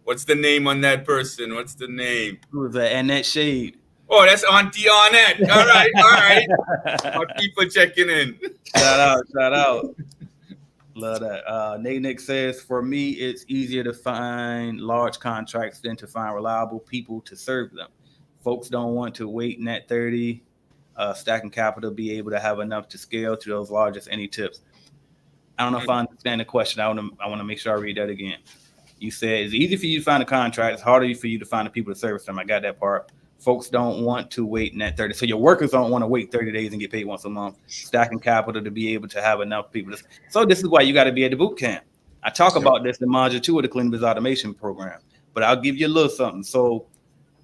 What's the name on that person? What's the name? Who is that? Annette Shade. Oh, that's Auntie Annette. All right. Our people checking in. Shout out. Love that. Nick says, for me, it's easier to find large contracts than to find reliable people to serve them. Folks don't want to wait net 30, stacking capital, be able to have enough to scale to those largest. Any tips? I don't know if I understand the question. I want to make sure I read that again. You said it's easy for you to find a contract. It's harder for you to find the people to service them. I got that part. Folks don't want to wait net 30. So your workers don't want to wait 30 days and get paid once a month. Stacking capital to be able to have enough people. So this is why you got to be at the boot camp. I talk about this in module 2 of the Clean Biz Automation program, but I'll give you a little something. So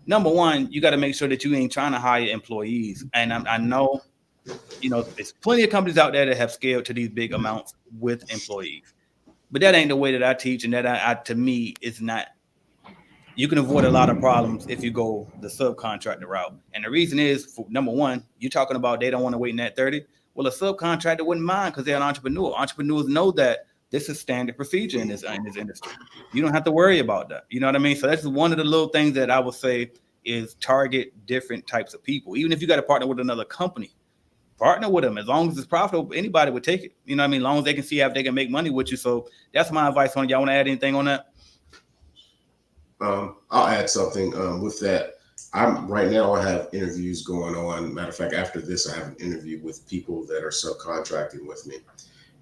number one, you got to make sure that you ain't trying to hire employees. And I know, there's plenty of companies out there that have scaled to these big amounts with employees, but that ain't the way that I teach. And that to me, it's not. You can avoid a lot of problems if you go the subcontractor route. And the reason is, number one, you're talking about they don't want to wait net 30. Well, a subcontractor wouldn't mind because they're an entrepreneur. Entrepreneurs know that this is standard procedure in this industry. You don't have to worry about that. You know what I mean? So that's one of the little things that I would say is target different types of people. Even if you got to partner with another company, partner with them. As long as it's profitable, anybody would take it. You know what I mean? As long as they can see how they can make money with you. So that's my advice on it. Y'all want to add anything on that? I'll add something with that. Right now I have interviews going on. Matter of fact, after this, I have an interview with people that are subcontracting with me.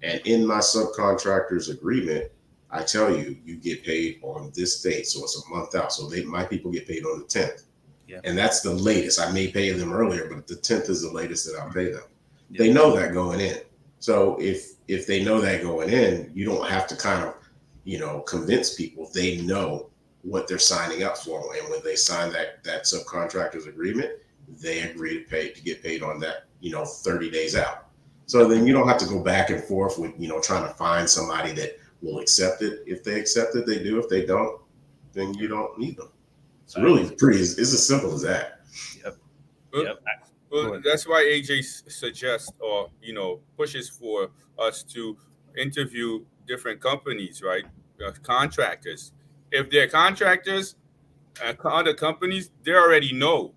And in my subcontractor's agreement, I tell you, you get paid on this date. So it's a month out. So my people get paid on the 10th. Yeah. And that's the latest. I may pay them earlier, but the 10th is the latest that I'll pay them. Yeah. They know that going in. So if they know that going in, you don't have to kind of, convince people. They know what they're signing up for. And when they sign that subcontractor's agreement, they agree to get paid on that, 30 days out. So then you don't have to go back and forth with, trying to find somebody that will accept it. If they accept it, they do. If they don't, then you don't need them. It's really it's as simple as that. Yep. Well, that's why AJ suggests or, pushes for us to interview different companies, right? Contractors. If they're contractors, other companies, they already know.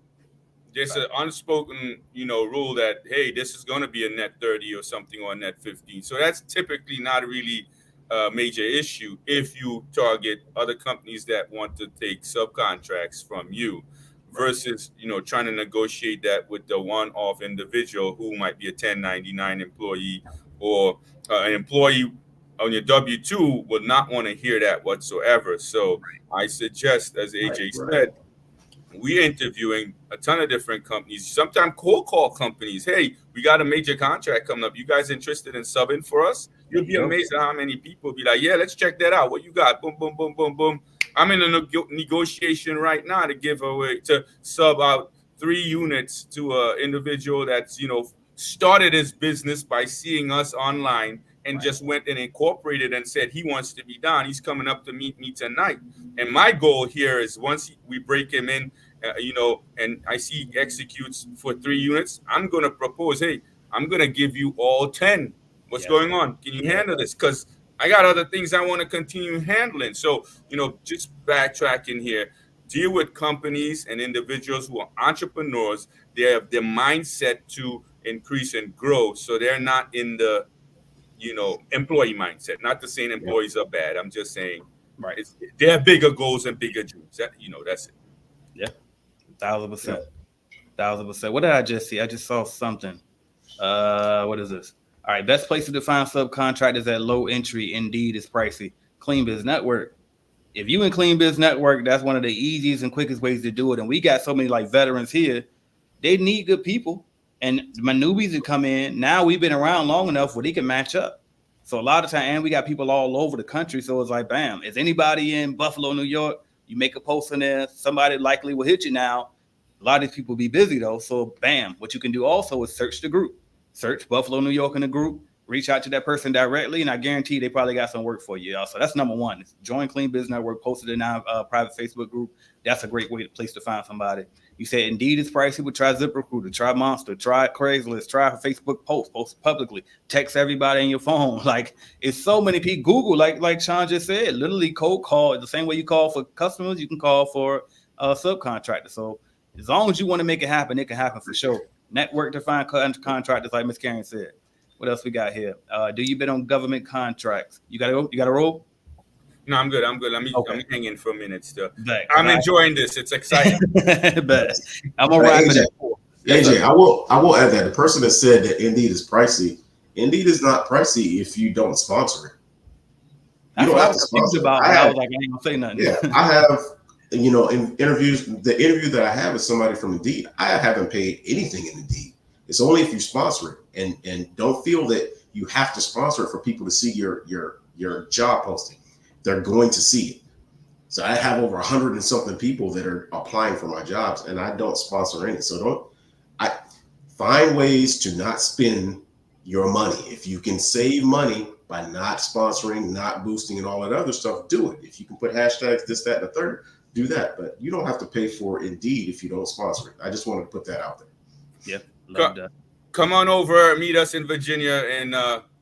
There's an unspoken, rule that, hey, this is going to be a net 30 or something or a net 15. So that's typically not really a major issue if you target other companies that want to take subcontracts from you versus, trying to negotiate that with the one-off individual who might be a 1099 employee or an employee on your W-2 would not want to hear that whatsoever. So I suggest, as AJ said, we're interviewing a ton of different companies, sometimes cold call companies. Hey, we got a major contract coming up. You guys interested in subbing for us? You'll be amazed at how many people be like, yeah, let's check that out. What you got? Boom, boom, boom, boom, boom. I'm in a negotiation right now to sub out 3 units to an individual that's, started his business by seeing us online and just went and incorporated and said he wants to be down. He's coming up to meet me tonight. And my goal here is once we break him in, and I see he executes for 3 units, I'm going to propose, hey, I'm going to give you all 10. What's going on? Can you handle this? Because I got other things I want to continue handling. So, just backtracking here, deal with companies and individuals who are entrepreneurs. They have their mindset to increase and grow. So they're not in the, employee mindset. Not to saying employees are bad. I'm just saying Right. They have bigger goals and bigger dreams. That's it. Yeah. 1,000%. 1,000%. What did I just see? I just saw something. What is this? All right. Best place to find subcontractors at low entry. Indeed is pricey. Clean Biz Network. If you in Clean Biz Network, that's one of the easiest and quickest ways to do it. And we got so many like veterans here. They need good people. And my newbies that come in, now we've been around long enough where they can match up. So a lot of time, and we got people all over the country. So it's like, bam, is anybody in Buffalo, New York? You make a post in there, somebody likely will hit you now. A lot of these people be busy though. So bam, what you can do also is search the group. Search Buffalo, New York in the group. Reach out to that person directly, and I guarantee they probably got some work for you, y'all. So that's number one. Join Clean Business Network, posted in our private Facebook group. That's a great place to find somebody. You say Indeed is pricey, but try ZipRecruiter, try Monster, try Craigslist, try a Facebook post publicly, text everybody in your phone. Like it's so many people. Google, like Sean just said, literally cold call. The same way you call for customers, you can call for subcontractors. So as long as you want to make it happen for sure. Network to find contractors, like Ms. Karen said. What else we got here? Do you bid on government contracts? You got to roll? No, I'm good. I'm hanging for a minute still. I'm enjoying this. It's exciting. But I'm gonna wrap it up. AJ, I will add that the person that said that Indeed is pricey, Indeed is not pricey if you don't sponsor it. You don't have to sponsor it. I was like, I ain't gonna say nothing. Yeah, I have, in interviews, the interview that I have with somebody from Indeed, I haven't paid anything in Indeed. It's only if you sponsor it, and don't feel that you have to sponsor it for people to see your job posting. They're going to see it. So I have over 100 and something people that are applying for my jobs, and I don't sponsor any. So I find ways to not spend your money. If you can save money by not sponsoring, not boosting, and all that other stuff, do it. If you can put hashtags, this, that, and the third, do that. But you don't have to pay for Indeed if you don't sponsor it. I just wanted to put that out there. Yeah. Love that. Come on over, meet us in Virginia, and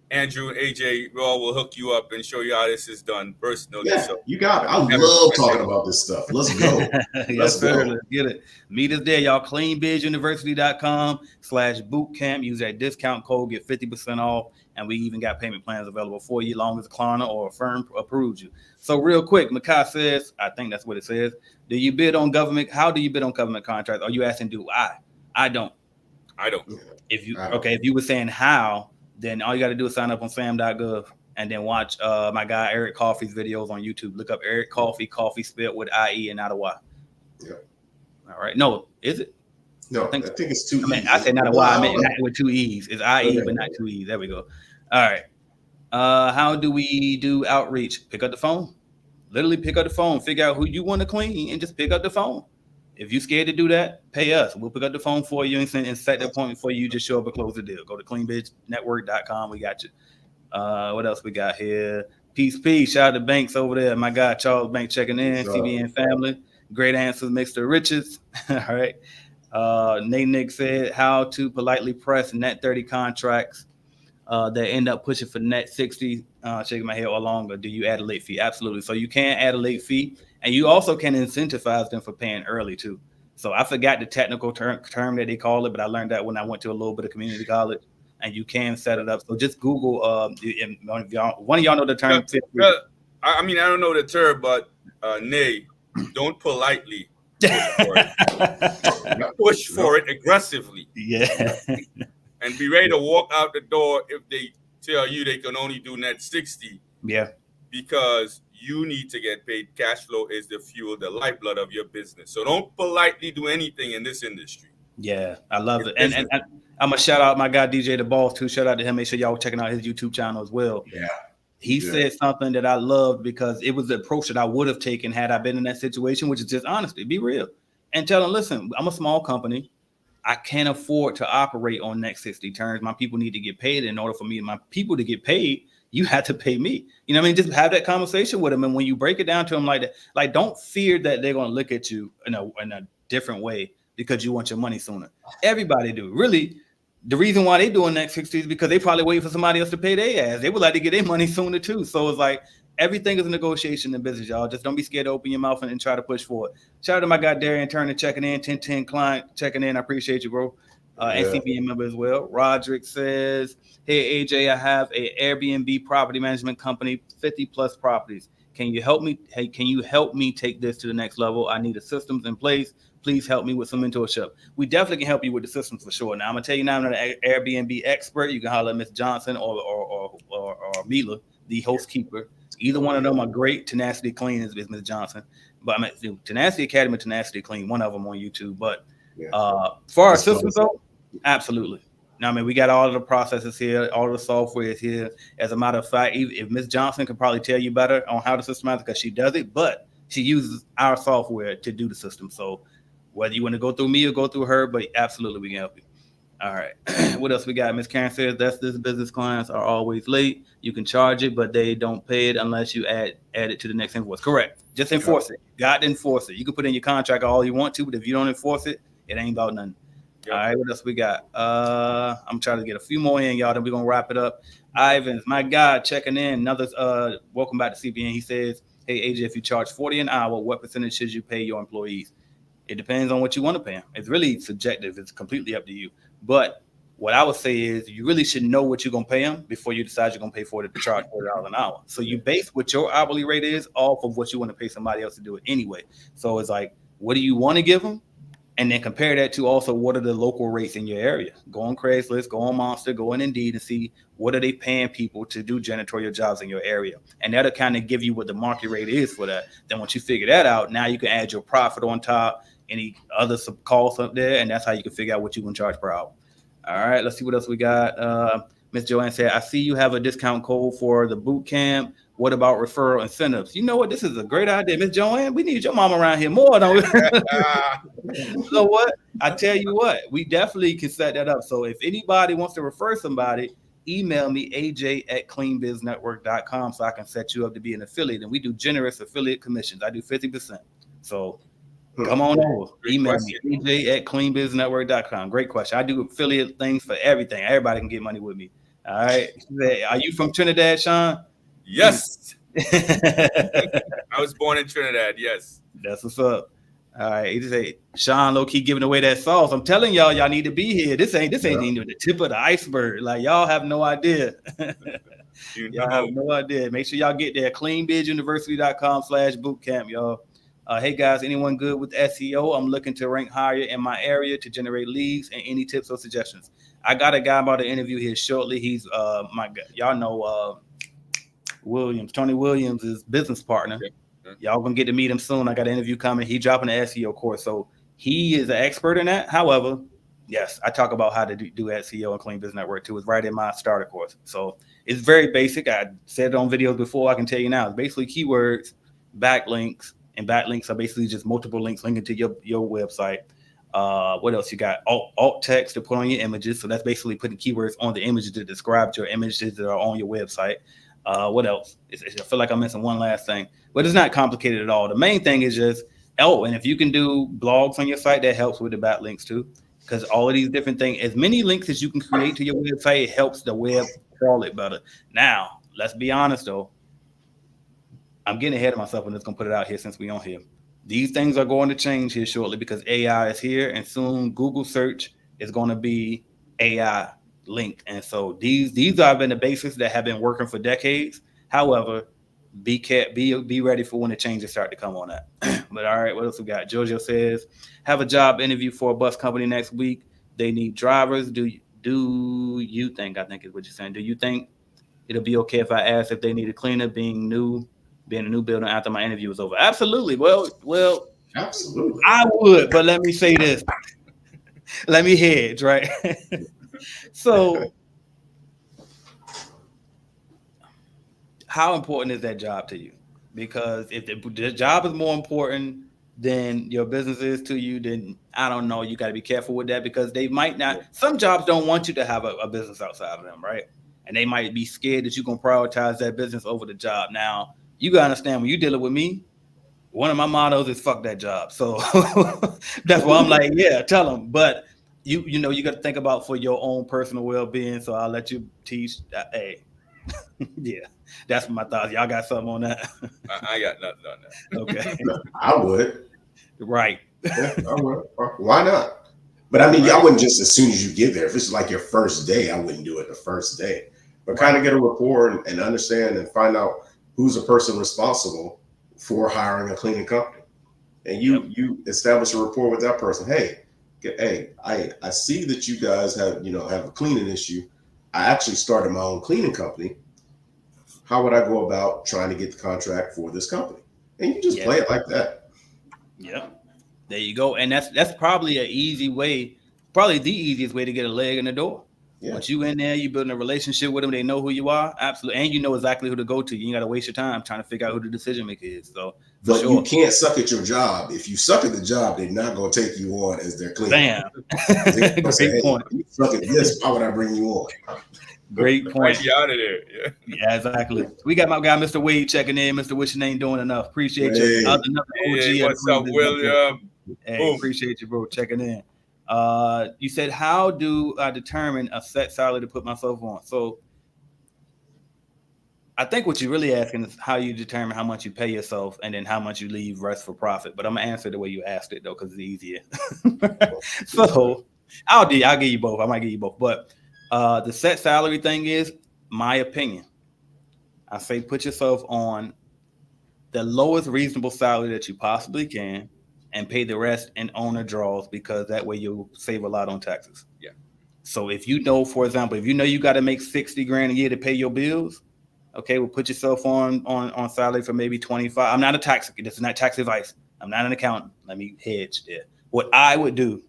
Andrew and AJ will hook you up and show you how this is done personally. Yeah, so you got it. I love talking about this stuff. Let's go. Let's get it. Meet us there, y'all. CleanBizUniversity.com/bootcamp. Use that discount code, get 50% off, and we even got payment plans available for you, as long as Klarna or a firm approves you. So real quick, Makai says, I think that's what it says. Do you bid on government? How do you bid on government contracts? Are you asking, do I? I don't. If you were saying how, then all you got to do is sign up on sam.gov and then watch my guy Eric Coffey's videos on YouTube. Look up Eric Coffey spelled with IE and not a Y. Yeah. All right. No, is it? No, I think it's two E's. I said not a Y. I meant not with two E's. It's IE, but not two E's. There we go. All right. How do we do outreach? Pick up the phone. Literally pick up the phone. Figure out who you want to clean and just pick up the phone. If you're scared to do that, pay us. We'll pick up the phone for you and set the appointment for you. Just show up and close the deal. Go to cleanbiznetwork.com. We got you. What else we got here? Peace. Shout out to Banks over there. My guy, Charles Banks, checking in. CBN family. Great answers, Mr. Riches. All right. Nate Nick said, how to politely press net 30 contracts that end up pushing for net 60. Shaking my head or longer. Do you add a late fee? Absolutely. So you can add a late fee. And you also can incentivize them for paying early too. So I forgot the technical term that they call it, but I learned that when I went to a little bit of community college. And you can set it up. So just Google. One of y'all know the term. I mean, I don't know the term, but nay, don't politely push for it aggressively. Yeah. And be ready to walk out the door if they tell you they can only do net 60. Yeah. Because you need to get paid. Cash flow is the fuel, the lifeblood of your business. So don't politely do anything in this industry. Yeah, I love it. And I'm going to shout out my guy, DJ The Boss, too. Shout out to him. Make sure y'all checking out his YouTube channel as well. Yeah. He said something that I loved because it was the approach that I would have taken had I been in that situation, which is just honesty. Be real. And tell them, listen, I'm a small company. I can't afford to operate on next 60 terms. My people need to get paid. In order for me and my people to get paid, you have to pay me. You know what I mean? Just have that conversation with them. And when you break it down to them like that, like don't fear that they're going to look at you in a different way because you want your money sooner. Everybody do. Really, the reason why they doing next 60 is because they probably waiting for somebody else to pay their ass. They would like to get their money sooner too. So it's like everything is a negotiation in business, y'all. Just don't be scared to open your mouth and try to push forward. Shout out to my guy Darian Turner checking in, 1010 client checking in. I appreciate you, bro. NCBN member as well. Roderick says, hey, AJ, I have a Airbnb property management company, 50 plus properties. Can you help me? Hey, can you help me take this to the next level? I need the systems in place. Please help me with some mentorship. We definitely can help you with the systems for sure. Now I'm gonna tell you now, I'm not an Airbnb expert. You can holler at Miss Johnson or Mila, the host keeper. Either one of them are great. Tenacity Clean is Miss Johnson, but I mean Tenacity Academy, Tenacity Clean, one of them on YouTube. But for our systems though, absolutely. Now, I mean, we got all of the processes here, all of the software is here. As a matter of fact, if Miss Johnson could probably tell you better on how to systemize it because she does it, but she uses our software to do the system. So whether you want to go through me or go through her, but absolutely we can help you. All right. What else we got? Miss Karen says that's this business clients are always late. You can charge it, but they don't pay it unless you add it to the next invoice. Correct. Just enforce it. Got to enforce it. You can put in your contract all you want to, but if you don't enforce it, it ain't about nothing. Yep. All right, what else we got? I'm trying to get a few more in, y'all. Then we're gonna wrap it up. Ivan's, my God, checking in. Another welcome back to CBN. He says, hey AJ, if you charge $40 an hour, what percentage should you pay your employees? It depends on what you want to pay them. It's really subjective. It's completely up to you. But what I would say is you really should know what you're gonna pay them before you decide you're gonna pay for it to charge $40 an hour. So you base what your hourly rate is off of what you want to pay somebody else to do it anyway. So it's like, what do you want to give them? And then compare that to also what are the local rates in your area. Go on Craigslist, go on Monster, go on Indeed and see what are they paying people to do janitorial jobs in your area. And that'll kind of give you what the market rate is for that. Then once you figure that out, now you can add your profit on top, any other costs up there, and that's how you can figure out what you can charge per hour. All right, let's see what else we got. Miss Joanne said, I see you have a discount code for the boot camp. What about referral incentives? You know what? This is a great idea. Miss Joanne, we need your mom around here more, don't we? So what? I tell you what, we definitely can set that up. So if anybody wants to refer somebody, email me, aj@cleanbiznetwork.com, so I can set you up to be an affiliate. And we do generous affiliate commissions. I do 50%. So come on over. Email me, aj@cleanbiznetwork.com. Great question. I do affiliate things for everything. Everybody can get money with me. All right. Are you from Trinidad, Sean? Yes. I was born in Trinidad. Yes. That's what's up. All right. He just say Sean low key giving away that sauce. I'm telling y'all need to be here. This ain't even the tip of the iceberg. Like y'all have no idea. Y'all have no idea. Make sure y'all get there. cleanbizuniversity.com/bootcamp, y'all. Hey guys, anyone good with SEO? I'm looking to rank higher in my area to generate leads, and any tips or suggestions. I got a guy about to interview here shortly. He's my guy. Y'all know Tony Williams is business partner. Y'all gonna get to meet him soon. I got an interview coming. He dropping an SEO course, so he is an expert in that. However, yes, I talk about how to do SEO and Clean Business Network too. It's right in my starter course, so it's very basic. I said it on videos before. I can tell you now. It's basically keywords, backlinks, and backlinks are basically just multiple links linking to your website. What else you got? Alt text to put on your images. So that's basically putting keywords on the images to describe your images that are on your website. What else? I feel like I'm missing one last thing, but it's not complicated at all. The main thing is just, and if you can do blogs on your site, that helps with the backlinks too, because all of these different things, as many links as you can create to your website, it helps the web crawl it better. Now, let's be honest though. I'm getting ahead of myself and just gonna put it out here since we on here. These things are going to change here shortly because AI is here, and soon Google search is going to be AI linked. And so these have been the basics that have been working for decades. However, be ready for when the changes start to come on that. But all right, what else we got? Jojo says, have a job interview for a bus company next week. They need drivers. Do you think? I think is what you're saying. Do you think it'll be okay if I ask if they need a cleaner being a new building after my interview is over? Absolutely. Well, absolutely. I would, but let me say this. Let me hedge, right? So how important is that job to you? Because if the job is more important than your business is to you, then I don't know. You got to be careful with that because they might not. Some jobs don't want you to have a business outside of them, right? And they might be scared that you're going to prioritize that business over the job. Now, you got to understand when you're dealing with me, one of my mottos is fuck that job. So that's why I'm like, yeah, tell them. But you know, you got to think about for your own personal well-being. So I'll let you teach. Hey, yeah, that's my thoughts. Y'all got something on that? I got nothing on that. Okay. I would. Right. Yeah, I would. Why not? But I mean, I wouldn't just as soon as you get there. If it's like your first day, I wouldn't do it the first day. But kind of get a rapport and understand and find out who's the person responsible for hiring a cleaning company, and you establish a rapport with that person. Hey, I see that you guys have a cleaning issue. I actually started my own cleaning company. How would I go about trying to get the contract for this company? And you just play it like that. Yeah, there you go. And that's probably an easy way, probably the easiest way to get a leg in the door. Yeah. Once you in there, you building a relationship with them, they know who you are, absolutely, and you know exactly who to go to. You ain't got to waste your time trying to figure out who the decision maker is. So, but you can't suck at your job. If you suck at the job, they're not going to take you on as their cleaner. Bam. Great point. You suck at this. Why would I bring you on? Great point. Right out of there. Yeah, exactly. We got my guy, Mr. Wade, checking in. Mr. Wishing ain't doing enough. Appreciate you. Another OG. Hey, what's up, William? Hey, appreciate you, bro, checking in. You said, how do I determine a set salary to put myself on? So I think what you're really asking is how you determine how much you pay yourself and then how much you leave rest for profit. But I'm gonna answer the way you asked it though, because it's easier. So I'll give you both. I might give you both. But the set salary thing is my opinion. I say put yourself on the lowest reasonable salary that you possibly can and pay the rest in owner draws, because that way you'll save a lot on taxes. Yeah. So if you know, for example, if you know you got to make 60 grand a year to pay your bills, okay, well, put yourself on salary for maybe 25. I'm not a tax. This is not tax advice. I'm not an accountant. Let me hedge there. What I would do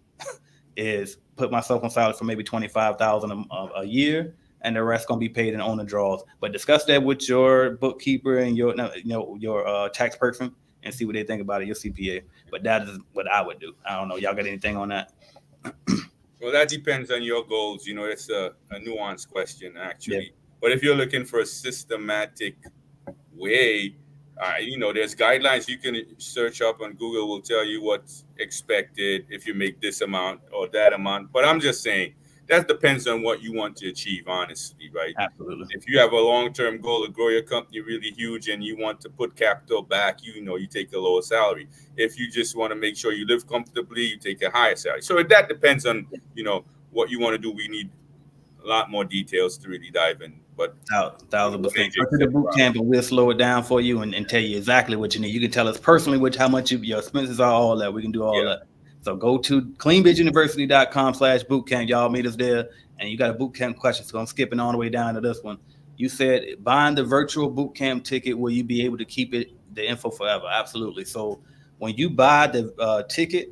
is put myself on salary for maybe 25,000 a year, and the rest gonna be paid in owner draws. But discuss that with your bookkeeper and your tax person and see what they think about it, your CPA. But that is what I would do. I don't know. Y'all got anything on that? Well, that depends on your goals. It's a nuanced question, actually. Yeah. But if you're looking for a systematic way, there's guidelines you can search up on Google. Will tell you what's expected if you make this amount or that amount. But I'm just saying that depends on what you want to achieve, honestly, right? Absolutely. If you have a long-term goal to grow your company really huge and you want to put capital back, you take a lower salary. If you just want to make sure you live comfortably, you take a higher salary. So that depends on, what you want to do. We need a lot more details to really dive in. But 1,000%. Go to the boot camp and we'll slow it down for you and tell you exactly what you need. You can tell us personally how much your expenses are, all that. We can do all that. So go to cleanbizuniversity.com/bootcamp. Y'all meet us there. And you got a bootcamp question. So I'm skipping all the way down to this one. You said buying the virtual bootcamp ticket, will you be able to keep the info forever? Absolutely. So when you buy the ticket,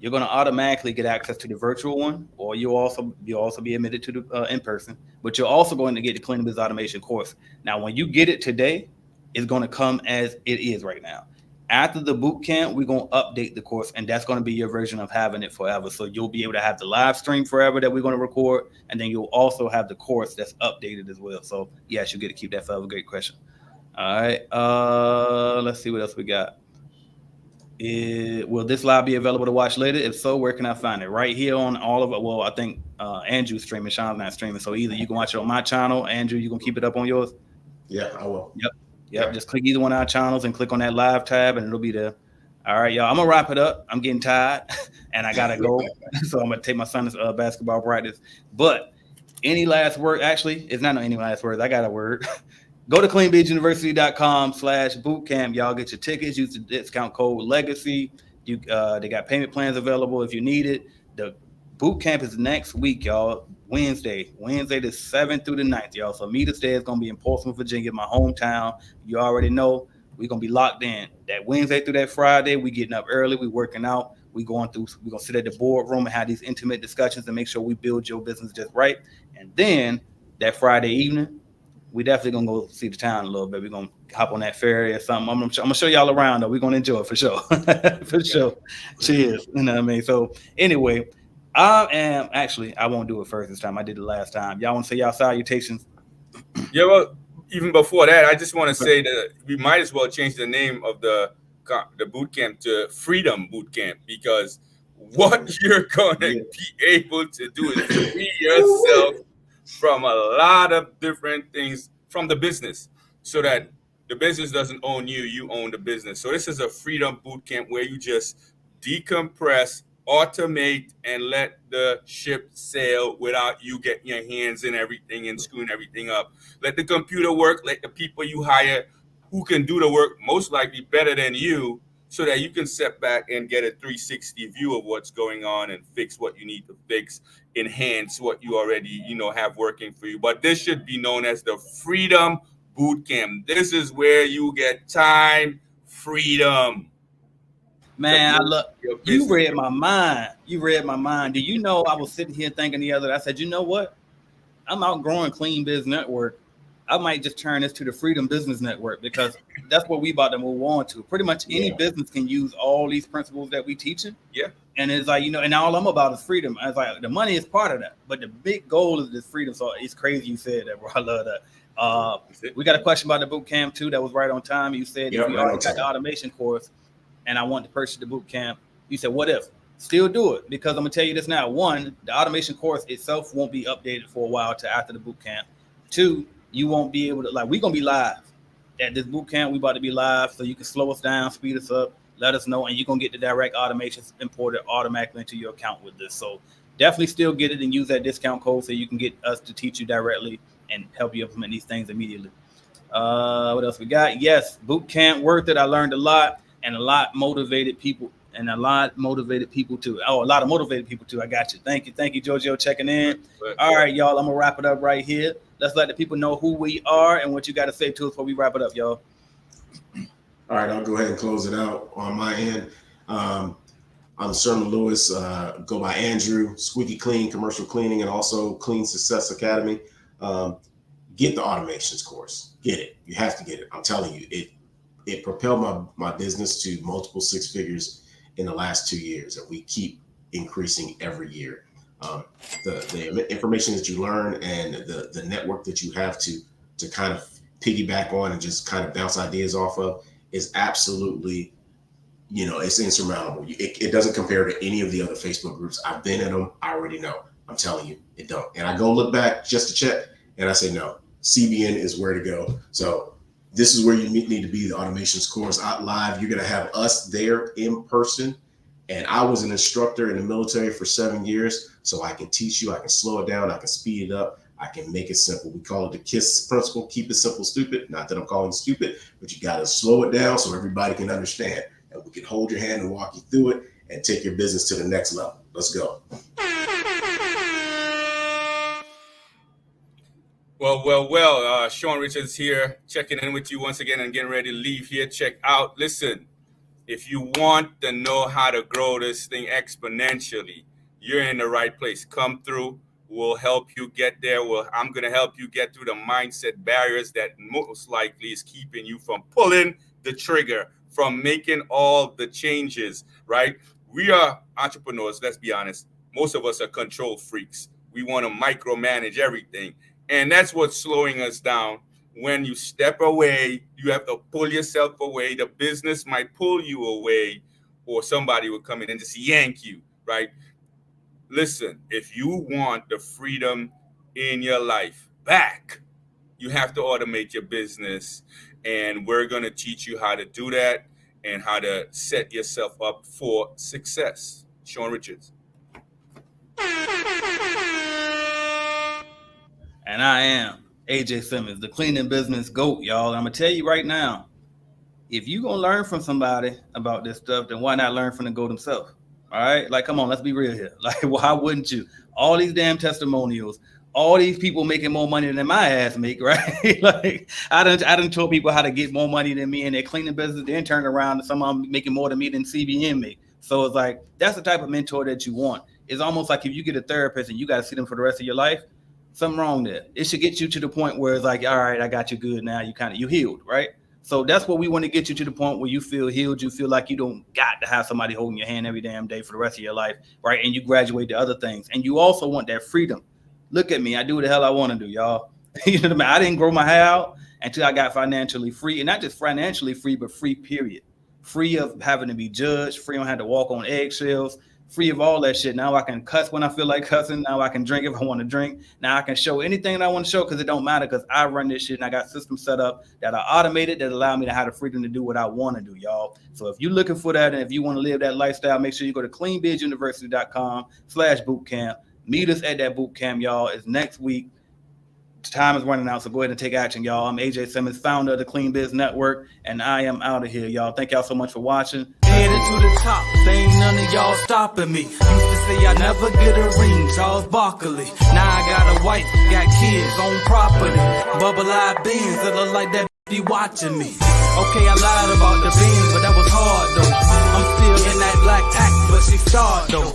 you're going to automatically get access to the virtual one, or you'll also be admitted to the in-person, but you're also going to get the Cleaning Biz Automation course. Now, when you get it today, it's going to come as it is right now. After the boot camp, we're going to update the course, and that's going to be your version of having it forever. So you'll be able to have the live stream forever that we're going to record, and then you'll also have the course that's updated as well. So yes, you get to keep that forever. Great question. All right. Let's see what else we got. Will this live be available to watch later? If so, where can I find it? Right here on all of it. Well, I think Andrew's streaming, Sean's not streaming. So either you can watch it on my channel, Andrew, you gonna keep it up on yours? Yeah, I will. Yep. Okay. Just click either one of our channels and click on that live tab and it'll be there. All right, y'all. I'm gonna wrap it up. I'm getting tired and I gotta go. So I'm gonna take my son's basketball practice. But any last word? Actually, it's not any last words. I got a word. Go to cleanbizuniversity.com/bootcamp. Y'all get your tickets. Use the discount code Legacy. They got payment plans available if you need it. The boot camp is next week, y'all. Wednesday the 7th through the 9th, y'all. So meet us there. It's gonna be in Portsmouth, Virginia, my hometown. You already know we're gonna be locked in. That Wednesday through that Friday, we getting up early. We working out. We're gonna sit at the boardroom and have these intimate discussions and make sure we build your business just right. And then that Friday evening, we definitely gonna go see the town a little bit. We're gonna hop on that ferry or something. I'm gonna show y'all around though. We're gonna enjoy it for sure. For sure. Cheers. You know what I mean? So anyway, I won't do it first this time. I did it last time. Y'all want to say y'all salutations? Yeah, well, even before that, I just want to say that we might as well change the name of the boot camp to Freedom Boot Camp, because what you're gonna be able to do is free yourself from a lot of different things from the business, so that the business doesn't own you, you own the business. So this is a freedom boot camp where you just decompress, automate, and let the ship sail without you getting your hands in everything and screwing everything up. Let the computer work, let the people you hire who can do the work most likely better than you, so that you can step back and get a 360 view of what's going on and fix what you need to fix, enhance what you already, have working for you. But this should be known as the Freedom Bootcamp. This is where you get time freedom to Man, I build love your you. business. Read my mind. You read my mind. Do you know I was sitting here thinking the other day, I said, you know what? I'm outgrowing Clean Biz Network. I might just turn this to the Freedom Business Network, because that's what we about to move on to. Pretty much any business can use all these principles that we teaching. Yeah. And it's like, and all I'm about is freedom. I was like, the money is part of that, but the big goal is this freedom. So it's crazy you said that, bro. I love that. We got a question about the boot camp too. That was right on time. You said if we already got the automation course and I want to purchase the boot camp, you said, what if? Still do it, because I'm gonna tell you this now. One, the automation course itself won't be updated for a while to after the boot camp. Two, you won't be able to, like, we're gonna be live at this boot camp. We about to be live, so you can slow us down, speed us up, let us know, and you're gonna get the direct automations imported automatically into your account with this. So definitely still get it and use that discount code so you can get us to teach you directly and help you implement these things immediately. What else we got? Yes, boot camp worth it. I learned a lot, and a lot motivated people. And a lot motivated people too. Oh, a lot of motivated people too. I got you. Thank you, Giorgio, checking in. All right, y'all. I'm gonna wrap it up right here. Let's let the people know who we are and what you got to say to us before we wrap it up, y'all. All right, I'll go ahead and close it out on my end. I'm Sherman Lewis. Go by Andrew. Squeaky Clean Commercial Cleaning, and also Clean Success Academy. Get the automations course. Get it. You have to get it. I'm telling you, it propelled my business to multiple six figures in the last 2 years, and we keep increasing every year. The information that you learn and the network that you have to kind of piggyback on and just kind of bounce ideas off of is absolutely, it's insurmountable. It doesn't compare to any of the other Facebook groups. I've been in them. I already know. I'm telling you, it don't. And I go look back just to check, and I say, no, CBN is where to go. So this is where you need to be, the automations course out live. You're going to have us there in person. And I was an instructor in the military for 7 years, so I can teach you, I can slow it down, I can speed it up, I can make it simple. We call it the KISS principle, keep it simple, stupid. Not that I'm calling it stupid, but you got to slow it down so everybody can understand. And we can hold your hand and walk you through it and take your business to the next level. Let's go. Well, Sean Richards here, checking in with you once again and getting ready to leave here. Check out, listen, if you want to know how to grow this thing exponentially, you're in the right place. Come through. We'll help you get there. I'm going to help you get through the mindset barriers that most likely is keeping you from pulling the trigger, from making all the changes, right? We are entrepreneurs, let's be honest. Most of us are control freaks. We want to micromanage everything. And that's what's slowing us down. When you step away, you have to pull yourself away. The business might pull you away, or somebody will come in and just yank you, right? Listen, if you want the freedom in your life back, you have to automate your business. And we're going to teach you how to do that and how to set yourself up for success. Sean Richards. And I am AJ Simmons, the cleaning business GOAT, y'all. I'm going to tell you right now, if you're going to learn from somebody about this stuff, then why not learn from the GOAT himself? All right? Like, come on, let's be real here. Like, why wouldn't you? All these damn testimonials, all these people making more money than my ass make, right? Like, I done told people how to get more money than me in their cleaning business, then turn around and some of them making more than me than CBN make. So it's like, that's the type of mentor that you want. It's almost like if you get a therapist and you got to see them for the rest of your life, something wrong there. It should get you to the point where it's like, all right, I got you good now. You healed, right? So that's what we want to get you to, the point where you feel healed. You feel like you don't got to have somebody holding your hand every damn day for the rest of your life, right? And you graduate to other things. And you also want that freedom. Look at me. I do what the hell I want to do, y'all. You know what I mean? I didn't grow my hair out until I got financially free. And not just financially free, but free, period. Free of having to be judged. Free of having to walk on eggshells. Free of all that shit. Now I can cuss when I feel like cussing. Now I can drink if I want to drink. Now I can show anything that I want to show, because it don't matter, because I run this shit and I got systems set up that are automated that allow me to have the freedom to do what I want to do, y'all. So if you're looking for that and if you want to live that lifestyle, make sure you go to cleanbizuniversity.com/bootcamp. Meet us at that bootcamp, y'all. It's next week. Time is running out, so go ahead and take action, y'all. I'm AJ Simmons, founder of the Clean Biz Network, and I am out of here, y'all. Thank y'all so much for watching. Headed to the top, there ain't none of y'all stopping me. Used to say I never get a ring, Charles Barkley. Now I got a wife, got kids, own property. Bubble-eyed beans that look like that be watching me. Okay, I lied about the beans, but that was hard though. I'm still in that black act, but she starred though.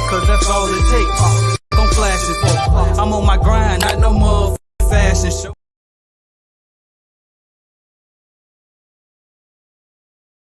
Cause that's all it takes. Don't flash it for. I'm on my grind, not no